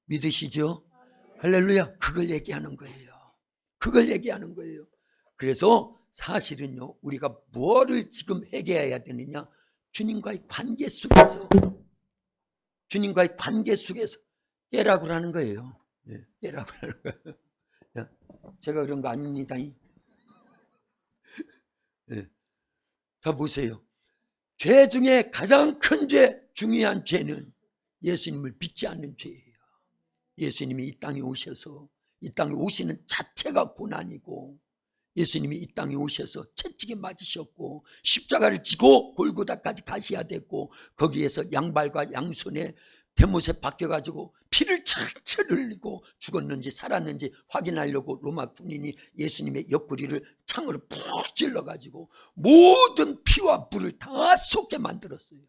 믿으시죠? 할렐루야. 그걸 얘기하는 거예요. 그걸 얘기하는 거예요. 그래서 사실은요 우리가 뭐를 지금 해결해야 되느냐? 주님과의 관계 속에서, 주님과의 관계 속에서 깨라고 하는 거예요. 네, 깨라고 하는 거예요. 제가 그런 거 아닙니다. 네. 자 보세요. 죄 중에 가장 큰 죄, 중요한 죄는 예수님을 믿지 않는 죄예요. 예수님이 이 땅에 오셔서, 이 땅에 오시는 자체가 고난이고, 예수님이 이 땅에 오셔서 채찍에 맞으셨고 십자가를 지고 골고다까지 가셔야 됐고 거기에서 양발과 양손에 대못에 박혀가지고 피를 철철 흘리고 죽었는지 살았는지 확인하려고 로마 군인이 예수님의 옆구리를 창으로 푹 찔러가지고 모든 피와 불을 다 쏟게 만들었어요.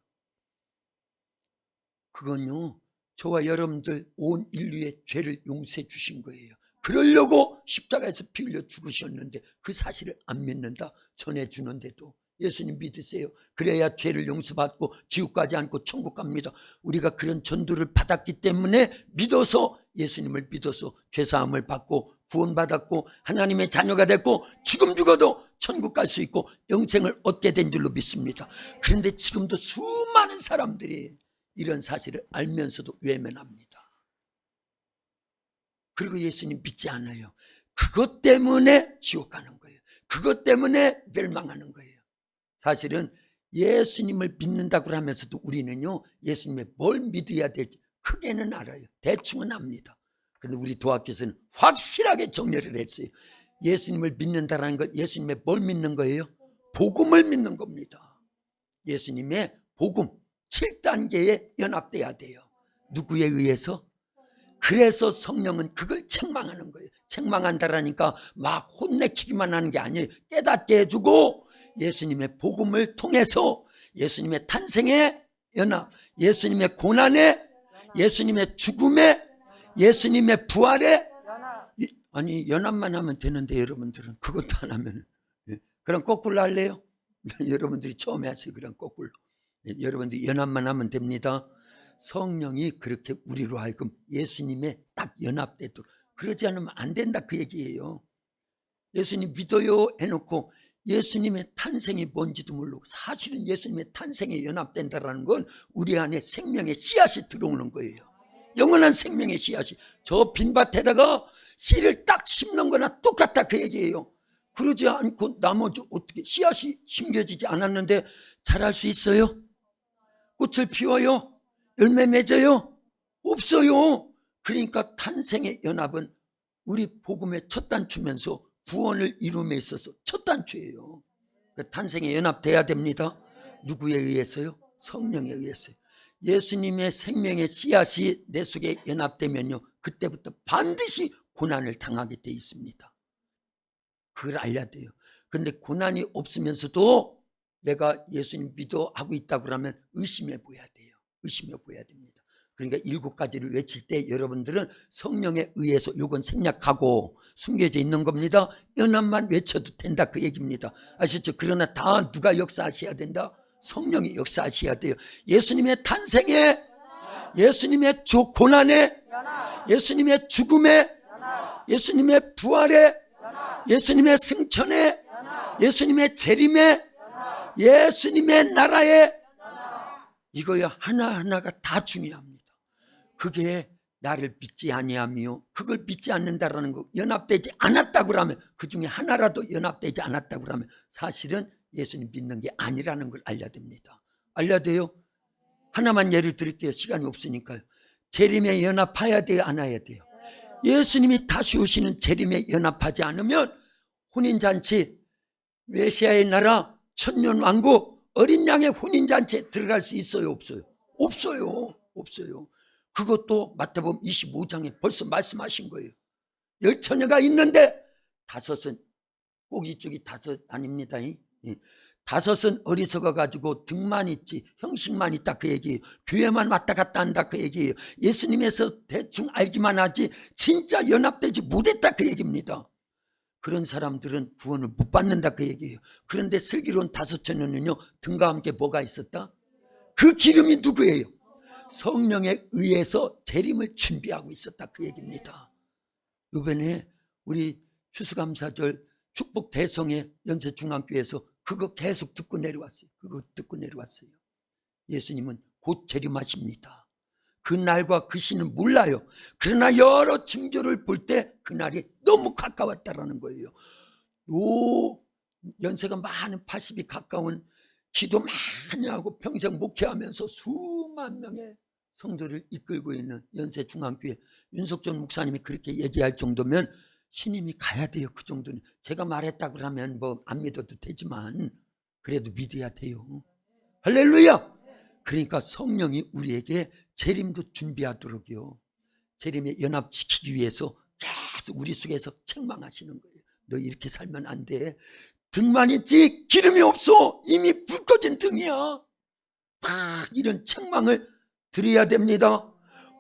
그건요 저와 여러분들 온 인류의 죄를 용서해 주신 거예요. 그러려고 십자가에서 피 흘려 죽으셨는데 그 사실을 안 믿는다? 전해주는데도 예수님 믿으세요. 그래야 죄를 용서받고 지옥 가지 않고 천국 갑니다. 우리가 그런 전도를 받았기 때문에 믿어서, 예수님을 믿어서 죄사함을 받고 구원받았고 하나님의 자녀가 됐고 지금 죽어도 천국 갈 수 있고 영생을 얻게 된 줄로 믿습니다. 그런데 지금도 수많은 사람들이 이런 사실을 알면서도 외면합니다. 그리고 예수님 믿지 않아요. 그것 때문에 지옥 가는 거예요. 그것 때문에 멸망하는 거예요. 사실은 예수님을 믿는다고 하면서도 우리는요, 예수님의 뭘 믿어야 될지 크게는 알아요. 대충은 압니다. 근데 우리 도학교에서는 확실하게 정리를 했어요. 예수님을 믿는다는 것, 예수님의 뭘 믿는 거예요? 복음을 믿는 겁니다. 예수님의 복음 7단계에 연합돼야 돼요. 누구에 의해서? 그래서 성령은 그걸 책망하는 거예요. 책망한다라니까 막 혼내키기만 하는 게 아니에요. 깨닫게 해주고 예수님의 복음을 통해서 예수님의 탄생의 연합, 예수님의 고난에, 예수님의 죽음에, 예수님의 부활에, 아니 연합만 하면 되는데 여러분들은 그것도 안 하면, 그럼 거꾸로 할래요? 여러분들이 처음에 하세요. 그럼 거꾸로. 여러분들이 연합만 하면 됩니다. 성령이 그렇게 우리로 하여금 예수님에 딱 연합되도록, 그러지 않으면 안 된다 그 얘기예요. 예수님 믿어요 해놓고 예수님의 탄생이 뭔지도 모르고, 사실은 예수님의 탄생에 연합된다는 건 우리 안에 생명의 씨앗이 들어오는 거예요. 영원한 생명의 씨앗이 저 빈밭에다가 씨를 딱 심는 거나 똑같다 그 얘기예요. 그러지 않고 나머지 어떻게 씨앗이 심겨지지 않았는데 자랄 수 있어요? 꽃을 피워요? 열매 맺어요? 없어요. 그러니까 탄생의 연합은 우리 복음의 첫 단추면서 구원을 이룸에 있어서 첫 단추예요. 탄생의 연합돼야 됩니다. 누구에 의해서요? 성령에 의해서요. 예수님의 생명의 씨앗이 내 속에 연합되면요, 그때부터 반드시 고난을 당하게 돼 있습니다. 그걸 알아야 돼요. 근데 고난이 없으면서도 내가 예수님 믿어 하고 있다고 그러면 의심해 보여야 돼요. 의심해 보여야 됩니다. 그러니까 7가지를 외칠 때 여러분들은 성령에 의해서 요건 생략하고 숨겨져 있는 겁니다. 연합만 외쳐도 된다 그 얘기입니다. 아시죠? 그러나 다 누가 역사하셔야 된다? 성령이 역사하셔야 돼요. 예수님의 탄생에, 예수님의 고난에, 예수님의 죽음에, 예수님의 부활에, 예수님의 승천에, 예수님의 재림에, 예수님의 나라에, 이거야 하나하나가 다 중요합니다. 그게 나를 믿지 아니하며, 그걸 믿지 않는다라는 거, 연합되지 않았다고 하면, 그 중에 하나라도 연합되지 않았다고 하면 사실은 예수님 믿는 게 아니라는 걸 알려야 됩니다. 알려야 돼요? 하나만 예를 드릴게요. 시간이 없으니까요. 재림에 연합해야 돼요? 안 해야 돼요? 예수님이 다시 오시는 재림에 연합하지 않으면 혼인잔치, 메시아의 나라, 천년왕국, 어린 양의 혼인잔치에 들어갈 수 있어요? 없어요? 없어요. 없어요. 그것도 마태복음 25장에 벌써 말씀하신 거예요. 10처녀가 있는데 5은, 꼭 이쪽이 5 아닙니다. 5은 어리석어 가지고 등만 있지 형식만 있다 그 얘기예요. 교회만 왔다 갔다 한다 그 얘기예요. 예수님에서 대충 알기만 하지 진짜 연합되지 못했다 그 얘기입니다. 그런 사람들은 구원을 못 받는다 그 얘기예요. 그런데 슬기로운 5처녀는요, 등과 함께 뭐가 있었다? 그 기름이 누구예요? 성령에 의해서 재림을 준비하고 있었다 그 얘기입니다. 이번에 우리 추수감사절 축복 대성회 연세중앙교회에서 그거 계속 듣고 내려왔어요. 그거 듣고 내려왔어요. 예수님은 곧 재림하십니다. 그 날과 그 시는 몰라요. 그러나 여러 징조를 볼 때 그날이 너무 가까웠다라는 거예요. 요 연세가 많은 80이 가까운, 기도 많이 하고 평생 목회하면서 수만 명의 성도를 이끌고 있는 연세중앙교회 윤석전 목사님이 그렇게 얘기할 정도면 신임이 가야 돼요. 그 정도는. 제가 말했다고 하면 뭐 안 믿어도 되지만 그래도 믿어야 돼요. 할렐루야. 그러니까 성령이 우리에게 재림도 준비하도록요, 재림에 연합시키기 위해서 계속 우리 속에서 책망하시는 거예요. 너 이렇게 살면 안 돼. 등만 있지 기름이 없어. 이미 불 꺼진 등이야. 막 이런 책망을 드려야 됩니다.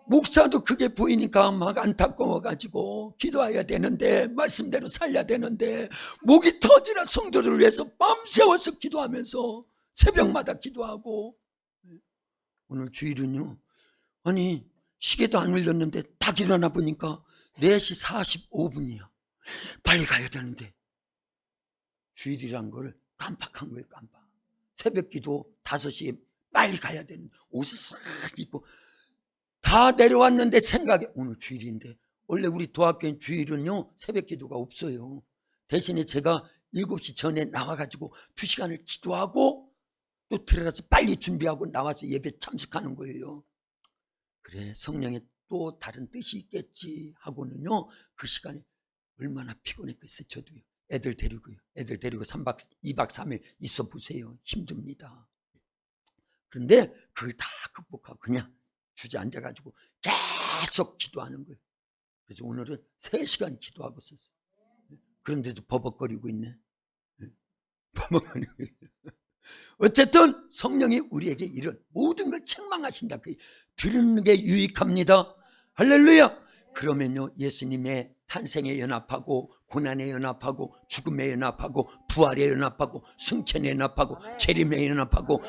목사도 그게 보이니까 막 안타까워가지고 기도해야 되는데, 말씀대로 살려야 되는데 목이 터지는 성도들을 위해서 밤새워서 기도하면서 새벽마다 기도하고, 오늘 주일은요, 아니 시계도 안 울렸는데 딱 일어나 보니까 4시 45분이야 빨리 가야 되는데, 주일이란 걸 깜빡한 거예요. 깜빡. 새벽 기도 5시에 빨리 가야 되는데 옷을 싹 입고 다 내려왔는데 생각에 오늘 주일인데 원래 우리 도학교인 주일은요 새벽 기도가 없어요. 대신에 제가 7시 전에 나와가지고 2시간을 기도하고 또 들어가서 빨리 준비하고 나와서 예배 참석하는 거예요. 그래, 성령의 또 다른 뜻이 있겠지 하고는요, 그 시간에 얼마나 피곤했겠어요. 저도요. 애들 데리고 2박 3일 있어 보세요. 힘듭니다. 그런데 그걸 다 극복하고 그냥 주저앉아가지고 계속 기도하는 거예요. 그래서 오늘은 3시간 기도하고 있었어요. 그런데도 버벅거리고 있네. 버벅거리고 있네. 어쨌든 성령이 우리에게 이런 모든 걸 책망하신다. 들은 게 유익합니다. 할렐루야. 그러면요, 예수님의 탄생에 연합하고 고난에 연합하고 죽음에 연합하고 부활에 연합하고 승천에 연합하고 재림에 연합하고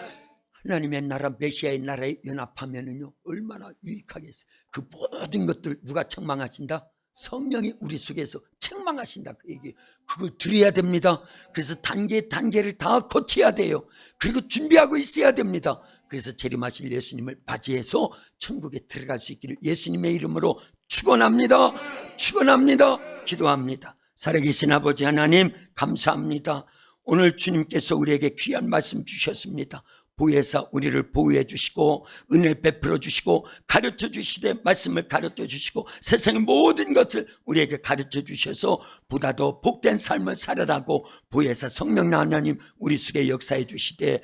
하나님의 나라 메시아의 나라에 연합하면은요 얼마나 유익하겠어요. 그 모든 것들 누가 책망하신다? 성령이 우리 속에서 책망하신다. 그 얘기. 그걸 드려야 됩니다. 그래서 단계를 다 거쳐야 돼요. 그리고 준비하고 있어야 됩니다. 그래서 재림하실 예수님을 맞이해서 천국에 들어갈 수 있기를 예수님의 이름으로 축원합니다. 축원합니다. 기도합니다. 살아계신 아버지 하나님 감사합니다. 오늘 주님께서 우리에게 귀한 말씀 주셨습니다. 보혜사 우리를 보호해 주시고 은혜 베풀어 주시고 가르쳐 주시되 말씀을 가르쳐 주시고 세상의 모든 것을 우리에게 가르쳐 주셔서 보다 더 복된 삶을 살아라고 보혜사 성령 하나님 우리 속에 역사해 주시되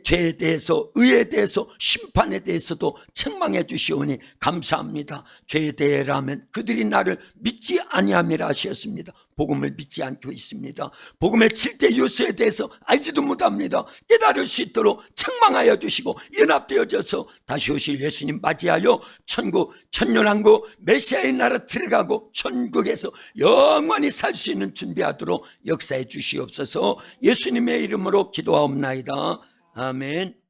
죄에 대해서 의에 대해서 심판에 대해서도 책망해 주시오니 감사합니다. 죄에 대해라면 그들이 나를 믿지 아니함이라 하셨습니다. 복음을 믿지 않고 있습니다. 복음의 7대 요소에 대해서 알지도 못합니다. 깨달을 수 있도록 책망하여 주시고 연합되어져서 다시 오실 예수님 맞이하여 천국 천년왕국 메시아의 나라 들어가고 천국에서 영원히 살 수 있는 준비하도록 역사해 주시옵소서. 예수님의 이름으로 기도하옵나이다. 아멘.